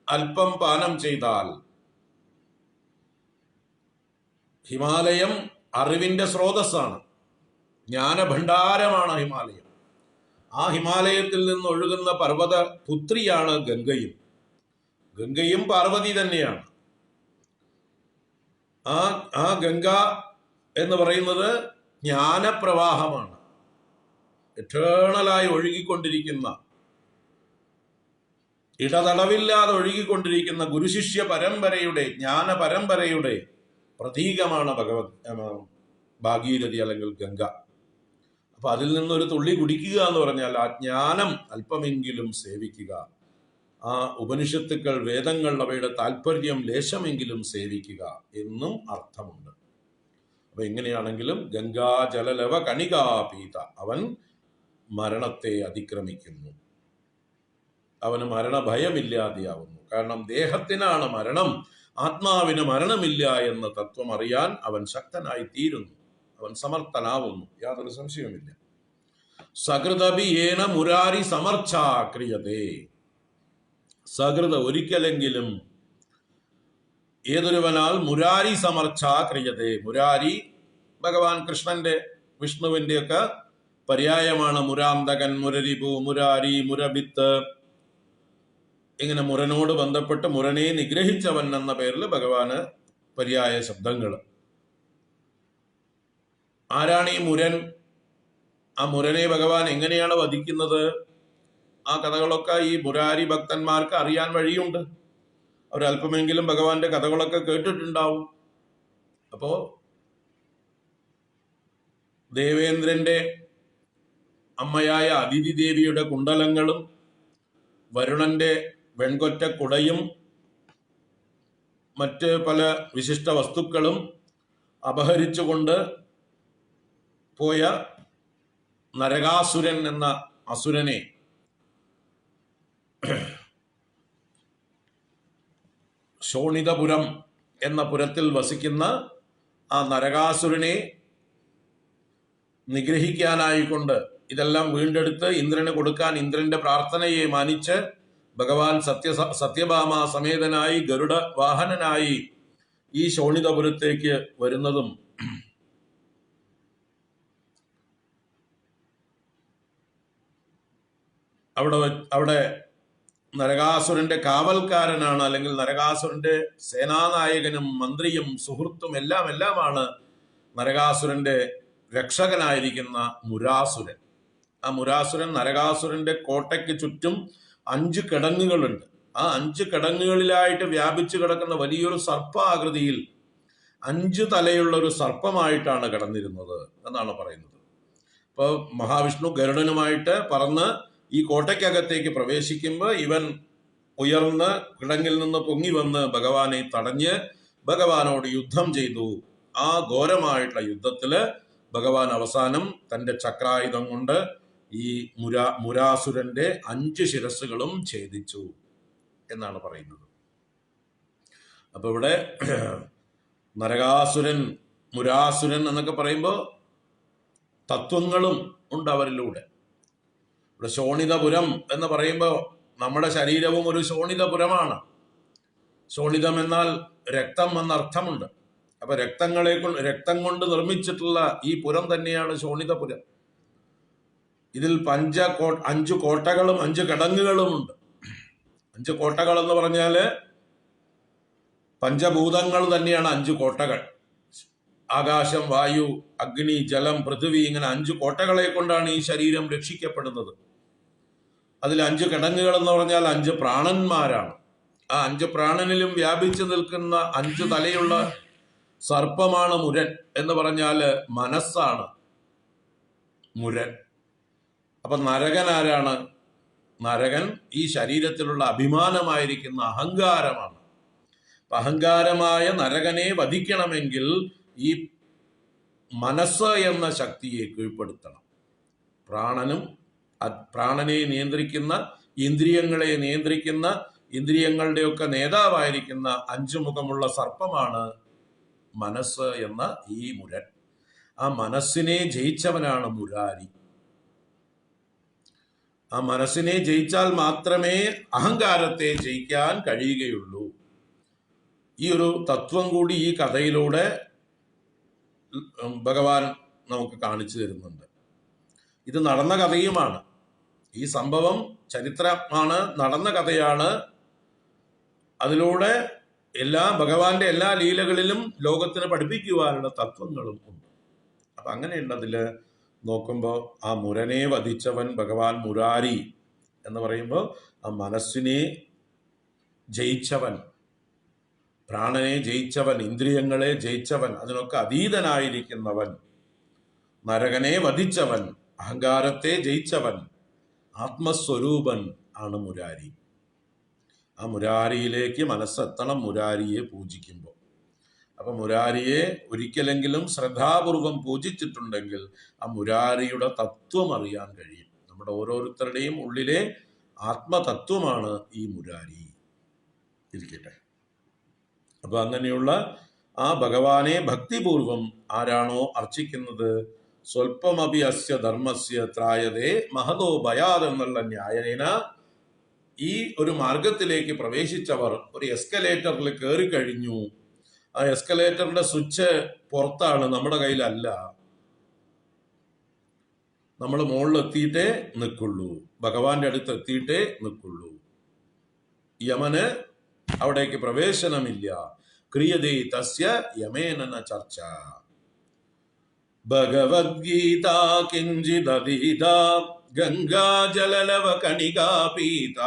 അല്പം പാനം ചെയ്താൽ, ഹിമാലയം അറിവിന്റെ സ്രോതസ്സാണ്, ജ്ഞാനഭണ്ഡാരമാണ് ഹിമാലയം. ആ ഹിമാലയത്തിൽ നിന്ന് ഒഴുകുന്ന പർവ്വത പുത്രിയാണ് ഗംഗയും. ഗംഗയും പാർവതി തന്നെയാണ്. ആ ഗംഗ എന്ന് പറയുന്നത് ജ്ഞാനപ്രവാഹമാണ്. എറ്റേണലായി ഒഴുകിക്കൊണ്ടിരിക്കുന്ന, ഇടതടവില്ലാതെ ഒഴുകിക്കൊണ്ടിരിക്കുന്ന ഗുരുശിഷ്യ പരമ്പരയുടെ, ജ്ഞാന പരമ്പരയുടെ പ്രതീകമാണ് ഭാഗീരഥി അല്ലെങ്കിൽ ഗംഗ. അപ്പൊ അതിൽ നിന്നൊരു തുള്ളി കുടിക്കുക എന്ന് പറഞ്ഞാൽ ആ ജ്ഞാനം അല്പമെങ്കിലും സേവിക്കുക, ആ ഉപനിഷത്തുക്കൾ, വേദങ്ങൾ, അവയുടെ താല്പര്യം ലേശമെങ്കിലും സേവിക്കുക എന്നും അർത്ഥമുണ്ട്. അപ്പൊ എങ്ങനെയാണെങ്കിലും ഗംഗാജലലവ കണികാപീത, അവൻ മരണത്തെ അതിക്രമിക്കുന്നു, അവന് മരണഭയമില്ലാതെയാവുന്നു. കാരണം ദേഹത്തിനാണ് മരണം, ആത്മാവിന് മരണമില്ല എന്ന തത്വം അറിയാൻ അവൻ ശക്തനായി തീരുന്നു, അവൻ സമർത്ഥനാവുന്നു, യാതൊരു സംശയവുമില്ല. സകൃതഭിയേന മുരാരി സമർച്ഛാക്രിയതേ. സകൃത ഒരിക്കലെങ്കിലും ഏതൊരുവനാൽ മുരാരി സമർച്ഛാക്രിയതേ. മുരാരി ഭഗവാൻ കൃഷ്ണന്റെ, വിഷ്ണുവിന്റെ ഒക്കെ പര്യായമാണ്. മുരാന്തകൻ, മുരരിപു, മുരാരി, മുരബിത്ത്, ഇങ്ങനെ മുരനോട് ബന്ധപ്പെട്ട് മുരനെ നിഗ്രഹിച്ചവൻ എന്ന പേരിൽ ഭഗവാന് പര്യായ ശബ്ദങ്ങൾ. ആരാണ് ഈ മുരൻ? ആ മുരനെ ഭഗവാൻ എങ്ങനെയാണ് വധിക്കുന്നത്? ആ കഥകളൊക്കെ ഈ മുരാരി ഭക്തന്മാർക്ക് അറിയാൻ വഴിയുണ്ട്. അവരല്പമെങ്കിലും ഭഗവാന്റെ കഥകളൊക്കെ കേട്ടിട്ടുണ്ടാവും. അപ്പോ ദേവേന്ദ്രന്റെ അമ്മയായ അതിഥി ദേവിയുടെ കുണ്ടലങ്ങളും വരുണന്റെ വെൺകൊറ്റ കുടയും മറ്റ് പല വിശിഷ്ട വസ്തുക്കളും അപഹരിച്ചുകൊണ്ട് പോയ നരകാസുരൻ എന്ന അസുരനെ ശോണിതപുരം എന്ന പുരത്തിൽ വസിക്കുന്ന ആ നരകാസുരനെ നിഗ്രഹിക്കാനായിക്കൊണ്ട് ഇതെല്ലാം വീണ്ടെടുത്ത് ഇന്ദ്രന് കൊടുക്കാൻ ഇന്ദ്രന്റെ പ്രാർത്ഥനയെ മാനിച്ച് ഭഗവാൻ സത്യഭാമ സമേതനായി ഗരുഡ വാഹനനായി ഈ ശോണിതപുരത്തേക്ക് വരുന്നതും അവിടെ നരകാസുരന്റെ കാവൽക്കാരനാണ്, അല്ലെങ്കിൽ നരകാസുരന്റെ സേനാനായകനും മന്ത്രിയും സുഹൃത്തും എല്ലാമാണ് നരകാസുരന്റെ രക്ഷകനായിരിക്കുന്ന മുരാസുരൻ. ആ മുരാസുരൻ നരകാസുരന്റെ കോട്ടയ്ക്ക് ചുറ്റും 5 കിടങ്ങുകളുണ്ട്. ആ 5 കിടങ്ങുകളിലായിട്ട് വ്യാപിച്ചു കിടക്കുന്ന വലിയൊരു സർപ്പാകൃതിയിൽ 5 തലയുള്ള ഒരു സർപ്പമായിട്ടാണ് കിടന്നിരുന്നത് എന്നാണ് പറയുന്നത്. അപ്പോൾ മഹാവിഷ്ണു ഗരുഡനുമായിട്ട് പറന്ന് ഈ കോട്ടയ്ക്കകത്തേക്ക് പ്രവേശിക്കുമ്പോൾ ഇവൻ ഉയർന്ന് കിടങ്ങിൽ നിന്ന് പൊങ്ങി വന്ന് ഭഗവാനെ തടഞ്ഞ് ഭഗവാനോട് യുദ്ധം ചെയ്തു. ആ ഘോരമായിട്ടുള്ള യുദ്ധത്തില് ഭഗവാൻ അവസാനം തന്റെ ചക്രായുധം കൊണ്ട് ഈ മുരാസുരന്റെ 5 ശിരസ്സുകളും ഛേദിച്ചു എന്നാണ് പറയുന്നത്. അപ്പൊ ഇവിടെ നരകാസുരൻ, മുരാസുരൻ എന്നൊക്കെ പറയുമ്പോൾ തത്വങ്ങളും ഉണ്ട് അവരിലൂടെ. ഇവിടെ ശോണിതപുരം എന്ന് പറയുമ്പോൾ നമ്മുടെ ശരീരവും ഒരു ശോണിതപുരമാണ്. ശോണിതം എന്നാൽ രക്തം എന്നർത്ഥമുണ്ട്. അപ്പൊ രക്തം കൊണ്ട് നിർമ്മിച്ചിട്ടുള്ള ഈ പുരം തന്നെയാണ് ശോണിതപുരം. ഇതിൽ 5 കോട്ടകളും 5 കിടങ്ങുകളും ഉണ്ട്. 5 കോട്ടകൾ എന്ന് പറഞ്ഞാല് പഞ്ചഭൂതങ്ങൾ തന്നെയാണ് 5 കോട്ടകൾ. ആകാശം, വായു, അഗ്നി, ജലം, പൃഥ്വി, ഇങ്ങനെ 5 കോട്ടകളെ കൊണ്ടാണ് ഈ ശരീരം രക്ഷിക്കപ്പെടുന്നത്. അതിൽ 5 കിടങ്ങുകൾ എന്ന് പറഞ്ഞാൽ 5 പ്രാണന്മാരാണ്. ആ 5 പ്രാണനിലും വ്യാപിച്ചു നിൽക്കുന്ന 5 തലയുള്ള സർപ്പമാണ് മുരൻ എന്ന് പറഞ്ഞാല് മനസ്സാണ് മുരൻ. അപ്പൊ നരകൻ ആരാണ്? നരകൻ ഈ ശരീരത്തിലുള്ള അഭിമാനമായിരിക്കുന്ന അഹങ്കാരമാണ്. അഹങ്കാരമായ നരകനെ വധിക്കണമെങ്കിൽ ഈ മനസ്സ് എന്ന ശക്തിയെ കീഴ്പ്പെടുത്തണം. പ്രാണനെ നിയന്ത്രിക്കുന്ന, ഇന്ദ്രിയങ്ങളെ നിയന്ത്രിക്കുന്ന, ഇന്ദ്രിയങ്ങളുടെയൊക്കെ നേതാവായിരിക്കുന്ന 5 മുഖമുള്ള സർപ്പമാണ് മനസ്സ് എന്ന ഈ മുരൻ. ആ മനസ്സിനെ ജയിച്ചവനാണ് മുരാരി. ആ മനസ്സിനെ ജയിച്ചാൽ മാത്രമേ അഹങ്കാരത്തെ ജയിക്കാൻ കഴിയുകയുള്ളൂ. ഈ ഒരു തത്വം കൂടി ഈ കഥയിലൂടെ ഭഗവാൻ നമുക്ക് കാണിച്ചു തരുന്നുണ്ട്. ഇത് നടന്ന കഥയുമാണ്. ഈ സംഭവം ചരിത്രമാണ്, നടന്ന കഥയാണ്. അതിലൂടെ ഭഗവാന്റെ എല്ലാ ലീലകളിലും ലോകത്തിന് പഠിപ്പിക്കുവാനുള്ള തത്വങ്ങളും ഉണ്ട്. അപ്പൊ അങ്ങനെയുള്ളതില് നോക്കുമ്പോൾ ആ മുരനെ വധിച്ചവൻ ഭഗവാൻ മുരാരി എന്ന് പറയുമ്പോൾ ആ മനസ്സിനെ ജയിച്ചവൻ, പ്രാണനെ ജയിച്ചവൻ, ഇന്ദ്രിയങ്ങളെ ജയിച്ചവൻ, അതിനൊക്കെ അതീതനായിരിക്കുന്നവൻ, നരകനെ വധിച്ചവൻ, അഹങ്കാരത്തെ ജയിച്ചവൻ, ആത്മസ്വരൂപൻ ആണ് മുരാരി. ആ മുരാരിയിലേക്ക് മനസ്സെത്തണം മുരാരിയെ പൂജിക്കുമ്പോൾ. അപ്പൊ മുരാരിയെ ഒരിക്കലെങ്കിലും ശ്രദ്ധാപൂർവം പൂജിച്ചിട്ടുണ്ടെങ്കിൽ ആ മുരാരിയുടെ തത്വം അറിയാൻ കഴിയും. നമ്മുടെ ഓരോരുത്തരുടെയും ഉള്ളിലെ ആത്മതത്വമാണ് ഈ മുരാരി. ഇരിക്കട്ടെ. അപ്പൊ അങ്ങനെയുള്ള ആ ഭഗവാനെ ഭക്തിപൂർവം ആരാണോ അർച്ചിക്കുന്നത്, സ്വൽപ്പമപി അസ്യ ധർമ്മസ്യ ത്രായതേ മഹതോ ഭയാത് എന്നുള്ള ന്യായേന ഈ ഒരു മാർഗത്തിലേക്ക് പ്രവേശിച്ചവർ ഒരു എസ്കലേറ്ററിൽ കയറി കഴിഞ്ഞു. ആ എസ്കലേറ്ററിന്റെ സ്വിച്ച് പുറത്താണ്, നമ്മുടെ കയ്യിലല്ല. നമ്മൾ മുകളിലെത്തിയിട്ടേ നിൽക്കുള്ളൂ, ഭഗവാന്റെ അടുത്ത് എത്തിയിട്ടേ നിൽക്കുള്ളൂ. യമന് അവിടേക്ക് പ്രവേശനമില്ല. ക്രിയതേ തസ്യ യമേന ചർച്ച. ഭഗവദ്ഗീത കിഞ്ചിദീത ഗംഗാജലലവ കണികാ പീത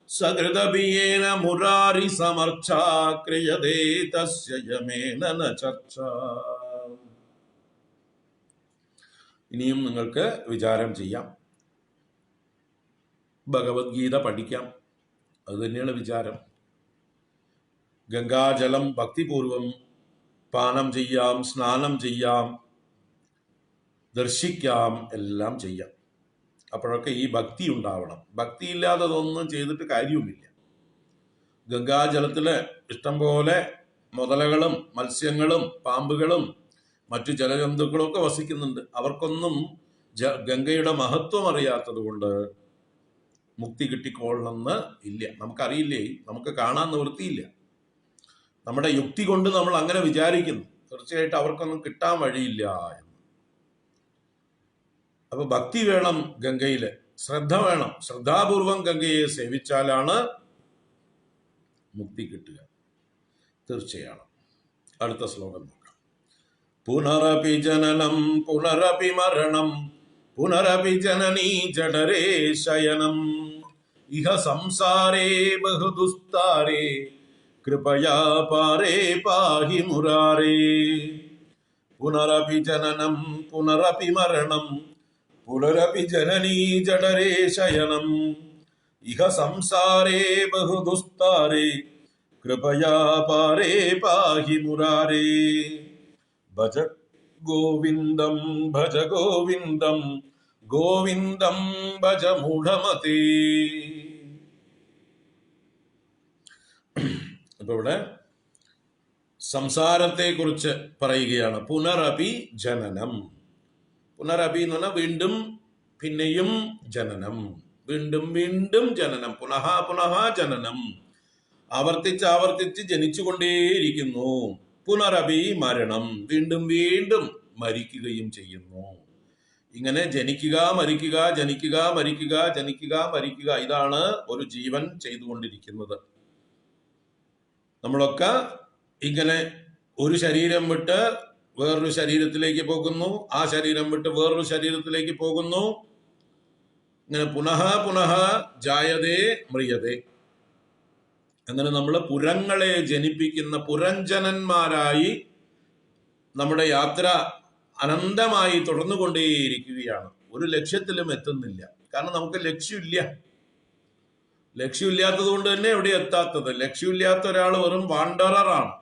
സകൃതപിയേന മുരാരി സമർച്ച ക്രിയതേ തസ്യ യമേന ചർച്ച. ഇനിയും നിങ്ങൾക്ക് വിചാരം ചെയ്യാം, ഭഗവത്ഗീത പഠിക്കാം, അത് തന്നെയാണ് വിചാരം. ഗംഗാജലം ഭക്തിപൂർവം പാനം ചെയ്യാം, സ്നാനം ചെയ്യാം, ദർശിക്കാം, എല്ലാം ചെയ്യാം. അപ്പോഴൊക്കെ ഈ ഭക്തി ഉണ്ടാവണം. ഭക്തി ഇല്ലാതെ അതൊന്നും ചെയ്തിട്ട് കാര്യവുമില്ല. ഗംഗാജലത്തില് ഇഷ്ടംപോലെ മുതലകളും മത്സ്യങ്ങളും പാമ്പുകളും മറ്റു ജലജന്തുക്കളും ഒക്കെ വസിക്കുന്നുണ്ട്. അവർക്കൊന്നും ഗംഗയുടെ മഹത്വം അറിയാത്തത് കൊണ്ട് മുക്തി കിട്ടിക്കൊള്ളണമെന്ന് ഇല്ല. നമുക്കറിയില്ലേ, നമുക്ക് കാണാൻ നിവൃത്തിയില്ല. നമ്മുടെ യുക്തി കൊണ്ട് നമ്മൾ അങ്ങനെ വിചാരിക്കുന്നു. തീർച്ചയായിട്ടും അവർക്കൊന്നും കിട്ടാൻ വഴിയില്ല എന്ന്. അപ്പൊ ഭക്തി വേണം, ഗംഗയില് ശ്രദ്ധ വേണം. ശ്രദ്ധാപൂർവം ഗംഗയെ സേവിച്ചാലാണ് മുക്തി കിട്ടുക. തീർച്ചയാണ്. അടുത്ത ശ്ലോകം നോക്കാം. പുനരപി ജനനം പുനരപി മരണം പുനരപി ജനനീ ജഠരേ ശയനം ഇഹ സംസാരേ ബഹുദുസ്താരേ കൃപയാ പാരേ പാഹി മുരാരേ. പുനരപി ജനനം പുനരപി മരണം പുനരപി ജനനീ ജഠരേ ശയനം ഇഹ സംസാരേ ബഹുദുസ്താരേ കൃപയാ പാരേ പാഹി മുരാരേ. ഭജ ഗോവിന്ദം ഭജ ഗോവിന്ദം ഗോവിന്ദം ഭജ മൂഢമതേ. അപ്പൊ ഇവിടെ സംസാരത്തെ കുറിച്ച് പറയുകയാണ്. പുനരപി ജനനം. പുനരപി എന്ന് പറഞ്ഞാൽ വീണ്ടും പിന്നെയും ജനനം, വീണ്ടും വീണ്ടും ജനനം, പുനഃ പുനഃ ജനനം, ആവർത്തിച്ച് ആവർത്തിച്ച് ജനിച്ചുകൊണ്ടേയിരിക്കുന്നു. പുനരപി മരണം, വീണ്ടും വീണ്ടും മരിക്കുകയും ചെയ്യുന്നു. ഇങ്ങനെ ജനിക്കുക മരിക്കുക ജനിക്കുക മരിക്കുക ജനിക്കുക മരിക്കുക, ഇതാണ് ഒരു ജീവൻ ചെയ്തുകൊണ്ടിരിക്കുന്നത്. നമ്മളൊക്കെ ഇങ്ങനെ ഒരു ശരീരം വിട്ട് വേറൊരു ശരീരത്തിലേക്ക് പോകുന്നു, ആ ശരീരം വിട്ട് വേറൊരു ശരീരത്തിലേക്ക് പോകുന്നു. ഇങ്ങനെ പുനഃ പുനഃ ജായതേ മ്രിയതേ. അങ്ങനെ നമ്മൾ പുരങ്ങളെ ജനിപ്പിക്കുന്ന പുരഞ്ജനന്മാരായി നമ്മുടെ യാത്ര അനന്തമായി തുടർന്നുകൊണ്ടേയിരിക്കുകയാണ്. ഒരു ലക്ഷ്യത്തിലും എത്തുന്നില്ല. കാരണം നമുക്ക് ലക്ഷ്യമില്ല. ലക്ഷ്യമില്ലാത്തത് കൊണ്ട് തന്നെ എവിടെ എത്താത്തത്. ലക്ഷ്യമില്ലാത്ത ഒരാൾ വെറും വാണ്ടററാണ്.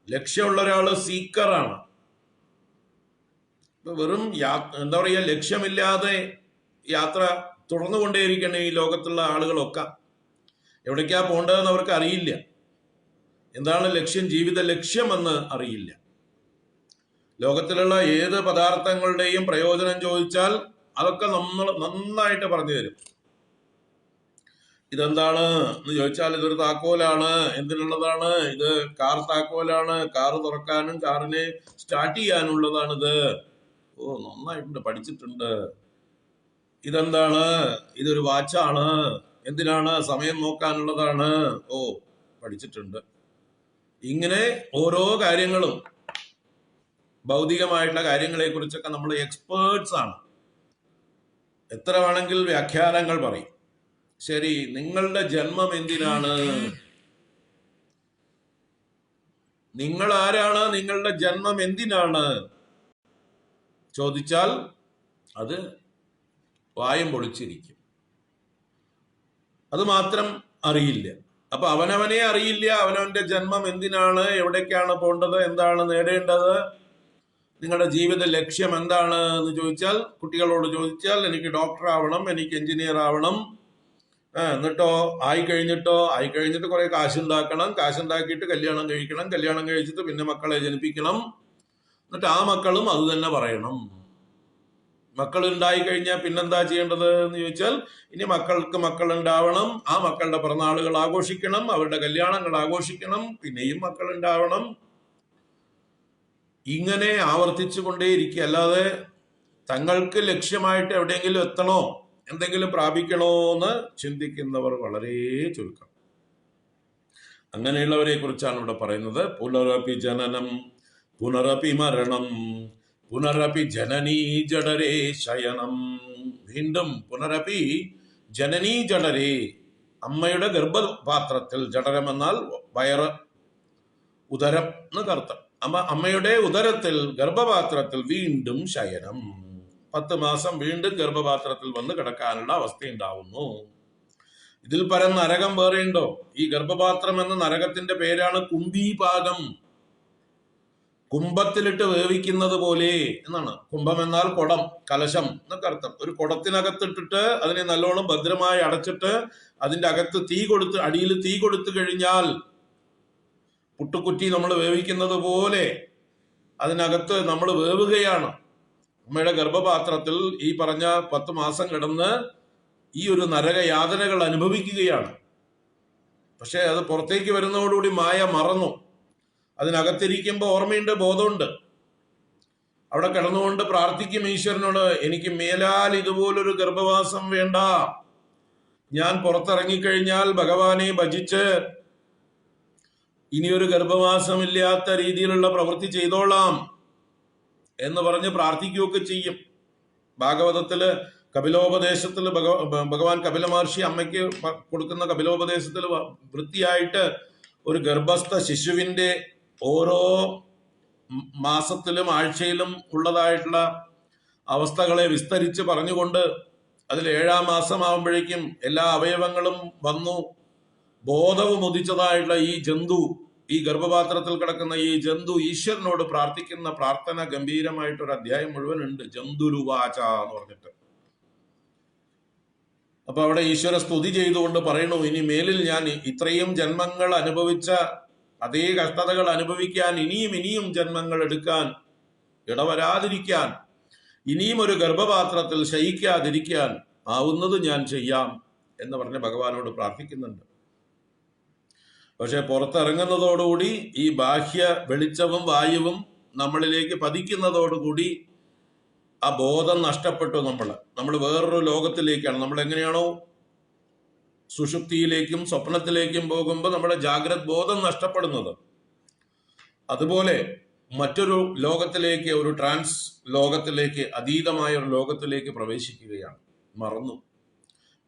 ലക്ഷ്യമുള്ള ഒരാൾ സീക്കറാണ്. വെറും എന്താ പറയുക, ലക്ഷ്യമില്ലാതെ യാത്ര തുടർന്നുകൊണ്ടേയിരിക്കണം ഈ ലോകത്തുള്ള ആളുകളൊക്കെ. എവിടേക്കാ പോകേണ്ടതെന്ന് അവർക്ക് അറിയില്ല. എന്താണ് ലക്ഷ്യം, ജീവിത ലക്ഷ്യമെന്ന് അറിയില്ല. ലോകത്തിലുള്ള ഏത് പദാർത്ഥങ്ങളുടെയും പ്രയോജനം ചോദിച്ചാൽ അതൊക്കെ നമ്മൾ നന്നായിട്ട് പറഞ്ഞു തരും. ഇതെന്താണ് എന്ന് ചോദിച്ചാൽ ഇതൊരു താക്കോലാണ്. എന്തിനുള്ളതാണ് ഇത്? കാർ താക്കോലാണ്. കാറ് തുറക്കാനും കാറിനെ സ്റ്റാർട്ട് ചെയ്യാനുള്ളതാണിത്. ഓ, നന്നായിട്ടുണ്ട്, പഠിച്ചിട്ടുണ്ട്. ഇതെന്താണ്? ഇതൊരു വാച്ചാണ്. എന്തിനാണ്? സമയം നോക്കാനുള്ളതാണ്. ഓ, പഠിച്ചിട്ടുണ്ട്. ഇങ്ങനെ ഓരോ കാര്യങ്ങളും ഭൗതികമായിട്ടുള്ള കാര്യങ്ങളെ കുറിച്ചൊക്കെ നമ്മൾ എക്സ്പേർട്സ് ആണ്. എത്ര വേണമെങ്കിൽ വ്യാഖ്യാനങ്ങൾ പറയും. ശരി, നിങ്ങളുടെ ജന്മം എന്തിനാണ്? നിങ്ങൾ ആരാണ്? നിങ്ങളുടെ ജന്മം എന്തിനാണ് ചോദിച്ചാൽ അത് വായും പൊളിച്ചിരിക്കും. അത് മാത്രം അറിയില്ല. അപ്പൊ അവനവനെ അറിയില്ല അവനവന്റെ ജന്മം എന്തിനാണ്, എവിടേക്കാണ് പോകേണ്ടത്, എന്താണ് നേടേണ്ടത്, നിങ്ങളുടെ ജീവിത ലക്ഷ്യം എന്താണ് എന്ന് ചോദിച്ചാൽ, കുട്ടികളോട് ചോദിച്ചാൽ എനിക്ക് ഡോക്ടർ ആവണം, എനിക്ക് എഞ്ചിനീയർ ആവണം, എന്നിട്ടോ ആയിക്കഴിഞ്ഞിട്ട് കുറെ കാശുണ്ടാക്കണം, കാശുണ്ടാക്കിയിട്ട് കല്യാണം കഴിക്കണം, കല്യാണം കഴിച്ചിട്ട് പിന്നെ മക്കളെ ജനിപ്പിക്കണം, എന്നിട്ട് ആ മക്കളും അത് തന്നെ പറയണം. മക്കൾ ഉണ്ടായി കഴിഞ്ഞാൽ പിന്നെന്താ ചെയ്യേണ്ടത് എന്ന് ചോദിച്ചാൽ, ഇനി മക്കൾക്ക് മക്കൾ ഉണ്ടാവണം, ആ മക്കളുടെ പിറന്നാളുകൾ ആഘോഷിക്കണം, അവരുടെ കല്യാണങ്ങൾ ആഘോഷിക്കണം, പിന്നെയും മക്കൾ ഉണ്ടാവണം. ഇങ്ങനെ ആവർത്തിച്ചു കൊണ്ടേയിരിക്കുക. അല്ലാതെ തങ്ങൾക്ക് ലക്ഷ്യമായിട്ട് എവിടെയെങ്കിലും എത്തണോ, എന്തെങ്കിലും പ്രാപിക്കണോ എന്ന് ചിന്തിക്കുന്നവർ വളരെ ചുരുക്കം. അങ്ങനെയുള്ളവരെ കുറിച്ചാണ് ഇവിടെ പറയുന്നത്. പുനരപി ജനനം പുനരപി മരണം പുനരപി ജനനീ ജഡരേ ശയനം. വീണ്ടും പുനരപി ജനനീ ജഡരേ, അമ്മയുടെ ഗർഭപാത്രത്തിൽ. ജഡരം എന്നാൽ വയറ്, ഉദരം എന്ന് അർത്ഥം. അമ്മയുടെ ഉദരത്തിൽ, ഗർഭപാത്രത്തിൽ വീണ്ടും ശയനം. 10 മാസം വീണ്ടും ഗർഭപാത്രത്തിൽ വന്ന് കിടക്കാനുള്ള അവസ്ഥ ഉണ്ടാവുന്നു. ഇതിൽ പരം നരകം വേറെ ഉണ്ടോ? ഈ ഗർഭപാത്രം എന്ന നരകത്തിന്റെ പേരാണ് കുംഭീപാകം. കുംഭത്തിലിട്ട് വേവിക്കുന്നത് പോലെ എന്നാണ്. കുംഭം എന്നാൽ കുടം, കലശം എന്നൊക്കെ അർത്ഥം. ഒരു കുടത്തിനകത്തിട്ടിട്ട് അതിനെ നല്ലോണം ഭദ്രമായി അടച്ചിട്ട് അതിന്റെ അകത്ത് അടിയിൽ തീ കൊടുത്തു കഴിഞ്ഞാൽ പുട്ടുകുറ്റി നമ്മൾ വേവിക്കുന്നത് പോലെ അതിനകത്ത് നമ്മൾ വേവുകയാണ്. അമ്മയുടെ ഗർഭപാത്രത്തിൽ ഈ പറഞ്ഞ 10 മാസം കിടന്ന് ഈ ഒരു നരകയാതനകൾ അനുഭവിക്കുകയാണ്. പക്ഷെ അത് പുറത്തേക്ക് വരുന്നതോടുകൂടി മായ മറന്നു. അതിനകത്തിരിക്കുമ്പോൾ ഓർമ്മയുണ്ട്, ബോധമുണ്ട്. അവിടെ കിടന്നുകൊണ്ട് പ്രാർത്ഥിക്കും ഈശ്വരനോട്, എനിക്ക് മേലാൽ ഇതുപോലൊരു ഗർഭവാസം വേണ്ട, ഞാൻ പുറത്തിറങ്ങിക്കഴിഞ്ഞാൽ ഭഗവാനെ ഭജിച്ച് ഇനിയൊരു ഗർഭവാസമില്ലാത്ത രീതിയിലുള്ള പ്രവൃത്തി ചെയ്തോളാം എന്ന് പറഞ്ഞ് പ്രാർത്ഥിക്കുകയൊക്കെ ചെയ്യും. ഭാഗവതത്തില് കപിലോപദേശത്തില് ഭഗവാൻ കപില മഹർഷി അമ്മയ്ക്ക് കൊടുക്കുന്ന കപിലോപദേശത്തിൽ വൃത്തിയായിട്ട് ഒരു ഗർഭസ്ഥ ശിശുവിന്റെ ഓരോ മാസത്തിലും ആഴ്ചയിലും ഉള്ളതായിട്ടുള്ള അവസ്ഥകളെ വിസ്തരിച്ച് പറഞ്ഞുകൊണ്ട് അതിൽ 7-ാം മാസമാകുമ്പോഴേക്കും എല്ലാ അവയവങ്ങളും വന്നു ബോധവും ഉദിച്ചതായിട്ടുള്ള ഈ ജന്തു, ഈ ഗർഭപാത്രത്തിൽ കിടക്കുന്ന ഈ ജന്തു ഈശ്വരനോട് പ്രാർത്ഥിക്കുന്ന പ്രാർത്ഥന ഗംഭീരമായിട്ടൊരു അധ്യായം മുഴുവൻ ഉണ്ട്, ജന്തുരുവാച എന്ന് പറഞ്ഞിട്ട്. അപ്പൊ അവിടെ ഈശ്വര സ്തുതി ചെയ്തുകൊണ്ട് പറയണു, ഇനി മേലിൽ ഞാൻ ഇത്രയും ജന്മങ്ങൾ അനുഭവിച്ച അതേ കഷ്ടതകൾ അനുഭവിക്കാൻ ഇനിയും ജന്മങ്ങൾ എടുക്കാൻ ഇടവരാതിരിക്കാൻ, ഇനിയും ഒരു ഗർഭപാത്രത്തിൽ ശയിക്കാതിരിക്കാൻ ആവുന്നത് ഞാൻ ചെയ്യാം എന്ന് പറഞ്ഞ് ഭഗവാനോട് പ്രാർത്ഥിക്കുന്നുണ്ട്. പക്ഷെ പുറത്തിറങ്ങുന്നതോടുകൂടി ഈ ബാഹ്യ വെളിച്ചവും വായുവും നമ്മളിലേക്ക് പതിക്കുന്നതോടുകൂടി ആ ബോധം നഷ്ടപ്പെട്ടു. നമ്മൾ വേറൊരു ലോകത്തിലേക്കാണ്. നമ്മൾ എങ്ങനെയാണോ സുഷുപ്തിയിലേക്കും സ്വപ്നത്തിലേക്കും പോകുമ്പോൾ നമ്മുടെ ജാഗ്രത ബോധം നഷ്ടപ്പെടുന്നത്, അതുപോലെ മറ്റൊരു ലോകത്തിലേക്ക്, ഒരു ട്രാൻസ് ലോകത്തിലേക്ക്, അതീതമായ ഒരു ലോകത്തിലേക്ക് പ്രവേശിക്കുകയാണ്. മറന്നു.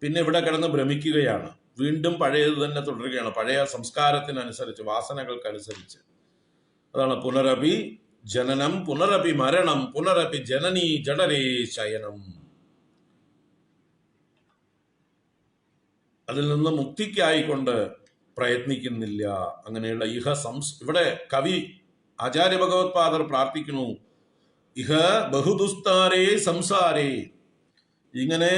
പിന്നെ ഇവിടെ കിടന്ന് ഭ്രമിക്കുകയാണ്. വീണ്ടും പഴയത് തന്നെ തുടരുകയാണ്, പഴയ സംസ്കാരത്തിനനുസരിച്ച്, വാസനകൾക്കനുസരിച്ച്. അതാണ് പുനരപി ജനനം പുനരപി മരണം പുനരപി ജനനീ ജഡരേ ശയനം. അതിൽ നിന്ന് മുക്തിക്കായിക്കൊണ്ട് പ്രയത്നിക്കുന്നില്ല. അങ്ങനെയുള്ള ഇവിടെ കവി ആചാര്യ ഭഗവത്പാദർ പ്രാർത്ഥിക്കുന്നു, ഇഹ ബഹുദുസ്താരേ സംസാരേ. ഇങ്ങനെ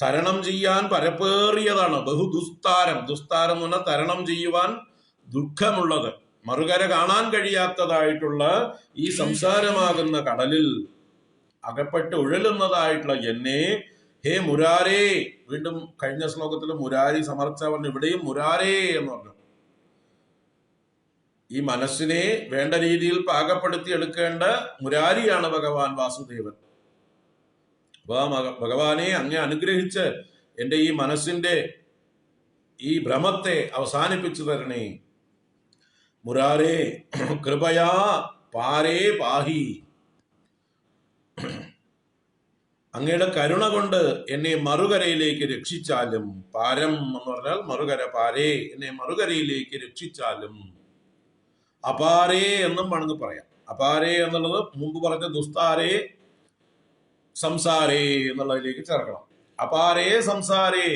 തരണം ചെയ്യാൻ പരപ്പേറിയതാണ് ബഹുദുസ്താരം. ദുസ്താരം എന്ന് പറഞ്ഞാൽ തരണം ചെയ്യുവാൻ ദുഃഖമുള്ളത്, മറുകര കാണാൻ കഴിയാത്തതായിട്ടുള്ള ഈ സംസാരമാകുന്ന കടലിൽ അകപ്പെട്ട് ഉഴലുന്നതായിട്ടുള്ള എന്നെ ഹേ മുരാരേ. വീണ്ടും കഴിഞ്ഞ ശ്ലോകത്തിൽ മുരാരി സമർച്ച പറഞ്ഞു, ഇവിടെയും മുരാരേ എന്ന് പറഞ്ഞു. ഈ മനസ്സിനെ വേണ്ട രീതിയിൽ പാകപ്പെടുത്തി എടുക്കേണ്ട മുരാരിയാണ് ഭഗവാൻ വാസുദേവൻ. ഭഗവാനെ അങ്ങേ അനുഗ്രഹിച്ച് എൻ്റെ ഈ മനസ്സിന്റെ ഈ ഭ്രമത്തെ അവസാനിപ്പിച്ചു തരണേ. മുരാരേ കൃപയാ പാരേ പാഹി. അങ്ങയുടെ കരുണ കൊണ്ട് എന്നെ മറുകരയിലേക്ക് രക്ഷിച്ചാലും, പാരം എന്ന് പറഞ്ഞാൽ മറുകര, പാരേ, എന്നെ മറുകരയിലേക്ക് രക്ഷിച്ചാലും. അപാരേ എന്നും വേണമെന്ന് പറയാം. അപാരേ എന്നുള്ളത് മുമ്പ് പറഞ്ഞ ദുസ്താരേ സംസാരേ എന്നുള്ളതിലേക്ക് ചേർക്കണം. അപാരേ സംസാരേ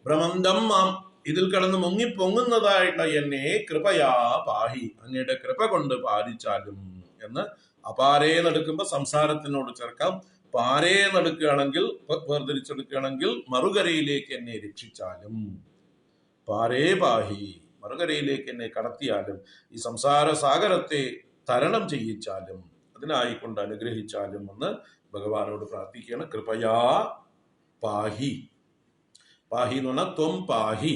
ഭ്രമന്തം മാം, ഇതിൽ കിടന്ന് മുങ്ങിപ്പൊങ്ങുന്നതായിട്ടുള്ള എന്നെ കൃപയാ പാഹി, അങ്ങയുടെ കൃപ കൊണ്ട് പാലിച്ചാലും എന്ന്. അപാരേ നടക്കുമ്പോ സംസാരത്തിനോട് ചേർക്കാം. പാരേ നടക്കുകയാണെങ്കിൽ, വേർതിരിച്ചെടുക്കുകയാണെങ്കിൽ മറുകരയിലേക്ക് എന്നെ രക്ഷിച്ചാലും, പാരേ പാഹി, മറുകരയിലേക്ക് എന്നെ കടത്തിയാലും, ഈ സംസാര സാഗരത്തെ തരണം ചെയ്യിച്ചാലും, അതിനായിക്കൊണ്ട് അനുഗ്രഹിച്ചാലും എന്ന് ഭഗവാനോട് പ്രാർത്ഥിക്കുകയാണ്. കൃപയാ പാഹി. പാഹി എന്ന് പറഞ്ഞാൽ ത്വം പാഹി,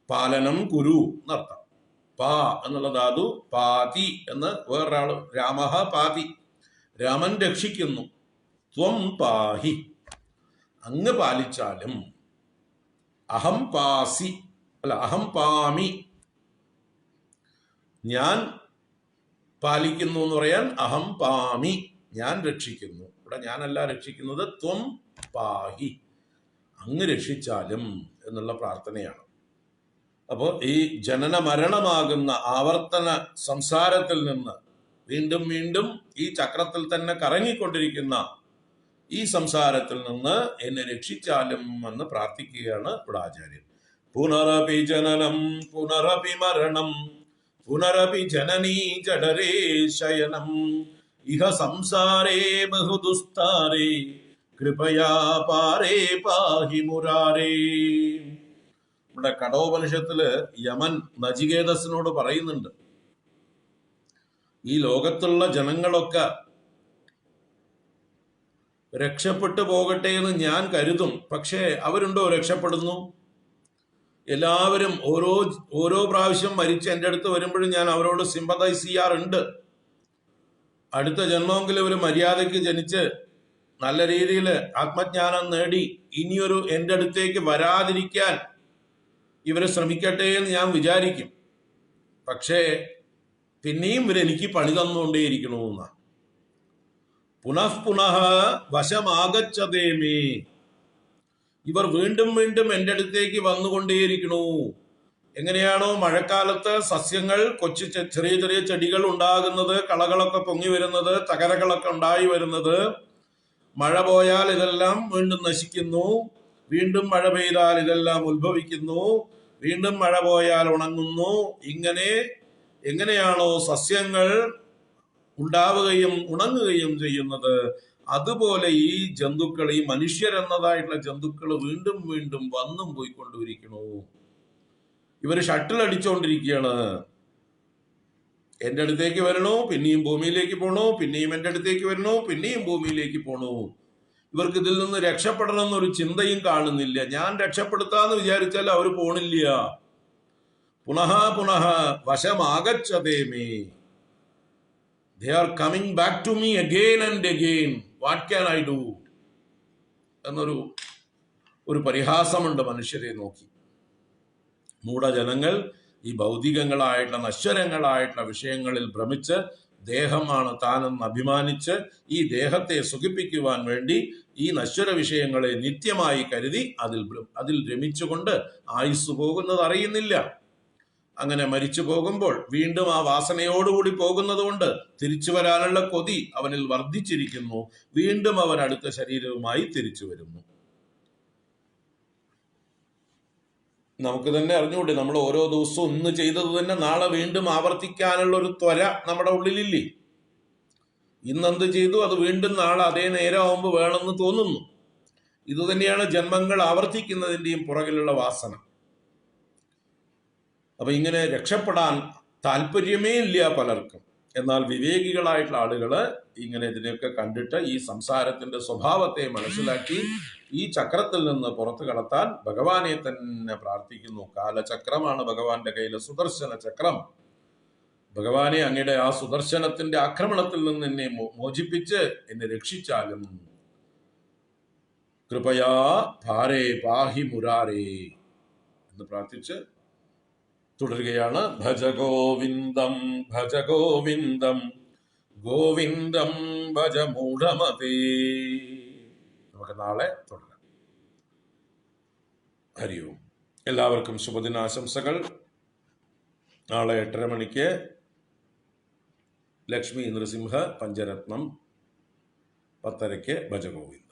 പാലനം കുരു എന്നർത്ഥം. പാ എന്നുള്ള ധാതു, പാതി എന്ന് വേറൊരാള്, രാമഹ പാതി, രാമൻ രക്ഷിക്കുന്നു. ത്വം പാഹി, അങ്ങ് പാലിച്ചാലും. അഹം പാസി, അല്ല അഹം പാമി, ഞാൻ പാലിക്കുന്നു എന്ന് പറയാൻ അഹം പാമി, ഞാൻ രക്ഷിക്കുന്നു. ഇവിടെ ഞാനല്ല രക്ഷിക്കുന്നത്, ത്വം പാഹി, അങ്ങ് രക്ഷിച്ചാലും എന്നുള്ള പ്രാർത്ഥനയാണ്. അപ്പോൾ ഈ ജനന മരണമാകുന്ന ആവർത്തന സംസാരത്തിൽ നിന്ന് വീണ്ടും വീണ്ടും ഈ ചക്രത്തിൽ തന്നെ കറങ്ങിക്കൊണ്ടിരിക്കുന്ന ഈ സംസാരത്തിൽ നിന്ന് എന്നെ രക്ഷിച്ചാലും എന്ന് പ്രാർത്ഥിക്കുകയാണ് ഇവിടെ ആചാര്യൻ. പുനരപി ജനനം പുനരപി മരണം പുനരപി ജനനീ ജഠരേ ശയനം ഇഹ സംസാരേ ബഹുദുസ്താരേ കൃപയാ പാരേ പാഹി മുരാരേ. ഇവിടെ കഠോപനിഷത്തില് യമൻ നചികേതസിനോട് പറയുന്നുണ്ട്, ഈ ലോകത്തുള്ള ജനങ്ങളൊക്കെ രക്ഷപ്പെട്ടു പോകട്ടെ എന്ന് ഞാൻ കരുതും. പക്ഷേ അവരുണ്ടോ രക്ഷപ്പെടുന്നു? എല്ലാവരും ഓരോ പ്രാവശ്യം മരിച്ച് എൻ്റെ അടുത്ത് വരുമ്പോഴും ഞാൻ അവരോട് സിമ്പതൈസ് ചെയ്യാറുണ്ട്. അടുത്ത ജന്മമെങ്കിലും ഒരു മര്യാദയ്ക്ക് ജനിച്ച് നല്ല രീതിയിൽ ആത്മജ്ഞാനം നേടി ഇനിയൊരു എൻ്റെ അടുത്തേക്ക് വരാതിരിക്കാൻ ഇവരെ ശ്രമിക്കട്ടെ എന്ന് ഞാൻ വിചാരിക്കും. പക്ഷേ പിന്നെയും ഇവരെനിക്ക് പണി തന്നുകൊണ്ടേയിരിക്കണമെന്ന. പുനഃ പുനഃ വശമാകച്ചതേമേ, ഇവർ വീണ്ടും വീണ്ടും എൻ്റെ അടുത്തേക്ക് വന്നുകൊണ്ടേയിരിക്കണു. എങ്ങനെയാണോ മഴക്കാലത്ത് സസ്യങ്ങൾ, ചെറിയ ചെറിയ ചെടികൾ ഉണ്ടാകുന്നത്, കളകളൊക്കെ പൊങ്ങി വരുന്നത്, തകരകളൊക്കെ ഉണ്ടായി വരുന്നത്, മഴ പോയാൽ ഇതെല്ലാം വീണ്ടും നശിക്കുന്നു, വീണ്ടും മഴ പെയ്താൽ ഇതെല്ലാം ഉത്ഭവിക്കുന്നു, വീണ്ടും മഴ പോയാൽ ഉണങ്ങുന്നു. ഇങ്ങനെ എങ്ങനെയാണോ സസ്യങ്ങൾ ഉണ്ടാവുകയും ഉണങ്ങുകയും ചെയ്യുന്നത്, അതുപോലെ ഈ ജന്തുക്കൾ, ഈ മനുഷ്യരെന്നതായിട്ടുള്ള ജന്തുക്കൾ വീണ്ടും വീണ്ടും വന്നും പോയിക്കൊണ്ടിരിക്കണു. ഇവര് ഷട്ടിൽ അടിച്ചുകൊണ്ടിരിക്കുകയാണ്. എൻ്റെ അടുത്തേക്ക് വരണു, പിന്നെയും ഭൂമിയിലേക്ക് പോണു, പിന്നെയും എൻ്റെ അടുത്തേക്ക് വരണു, പിന്നെയും ഭൂമിയിലേക്ക് പോണു. ഇവർക്ക് ഇതിൽ നിന്ന് രക്ഷപ്പെടണം എന്നൊരു ചിന്തയും കാണുന്നില്ല. ഞാൻ രക്ഷപ്പെടുത്താന്ന് വിചാരിച്ചാൽ അവർ പോണില്ല. പുനഃ പുനഃ വശമാകച്ചതേമേ, they are coming back to me again and again, what can I do എന്നൊരു പരിഹാസമുണ്ട് മനുഷ്യരെ നോക്കി. മൂഢജനങ്ങൾ ഈ ഭൗതികങ്ങളായിട്ടുള്ള നശ്വരങ്ങളായിട്ടുള്ള വിഷയങ്ങളിൽ ഭ്രമിച്ച് ദേഹമാണ് താനെന്ന് അഭിമാനിച്ച് ഈ ദേഹത്തെ സുഖിപ്പിക്കുവാൻ വേണ്ടി ഈ നശ്വര വിഷയങ്ങളെ നിത്യമായി കരുതി അതിൽ രമിച്ചുകൊണ്ട് ആയുസ് പോകുന്നത് അറിയുന്നില്ല. അങ്ങനെ മരിച്ചു പോകുമ്പോൾ വീണ്ടും ആ വാസനയോടുകൂടി പോകുന്നത് കൊണ്ട് തിരിച്ചു വരാനുള്ള കൊതി അവനിൽ വർദ്ധിച്ചിരിക്കുന്നു. വീണ്ടും അവൻ അടുത്ത ശരീരവുമായി തിരിച്ചു വരുന്നു. നമുക്ക് തന്നെ അറിഞ്ഞുകൂടെ, നമ്മൾ ഓരോ ദിവസവും ഇന്ന് ചെയ്തത് തന്നെ നാളെ വീണ്ടും ആവർത്തിക്കാനുള്ള ഒരു ത്വര നമ്മുടെ ഉള്ളിലില്ലേ? ഇന്നെന്ത് ചെയ്തു അത് വീണ്ടും നാളെ അതേ നേരമാകുമ്പോൾ വേണമെന്ന് തോന്നുന്നു. ഇതുതന്നെയാണ് ജന്മങ്ങൾ ആവർത്തിക്കുന്നതിൻ്റെയും പുറകിലുള്ള വാസന. അപ്പൊ ഇങ്ങനെ രക്ഷപ്പെടാൻ താല്പര്യമേ ഇല്ല പലർക്കും. എന്നാൽ വിവേകികളായിട്ടുള്ള ആളുകള് ഇങ്ങനെ ഇതിനെയൊക്കെ കണ്ടിട്ട് ഈ സംസാരത്തിന്റെ സ്വഭാവത്തെ മനസ്സിലാക്കി ഈ ചക്രത്തിൽ നിന്ന് പുറത്തു കടത്താൻ ഭഗവാനെ തന്നെ പ്രാർത്ഥിക്കുന്നു. കാലചക്രമാണ് ഭഗവാന്റെ കയ്യിലെ സുദർശന ചക്രം. ഭഗവാനെ, അങ്ങയുടെ ആ സുദർശനത്തിന്റെ ആക്രമണത്തിൽ നിന്ന് എന്നെ മോചിപ്പിച്ച് എന്നെ രക്ഷിച്ചാലും. കൃപയാ ഭാരേ പാഹി മുരാരേ എന്ന് പ്രാർത്ഥിച്ച് തുടരുകയാണ്. ഭജ ഗോവിന്ദം ഭജ ഗോവിന്ദം ഗോവിന്ദം ഭജ മൂഢമതേ. നമുക്ക് നാളെ തുടരാം. ഹരി ഓം. എല്ലാവർക്കും ശുഭദിനാശംസകൾ. നാളെ 8:30 മണിക്ക് ലക്ഷ്മി നൃസിംഹ പഞ്ചരത്നം, 10:30 ഭജഗോവിന്ദം.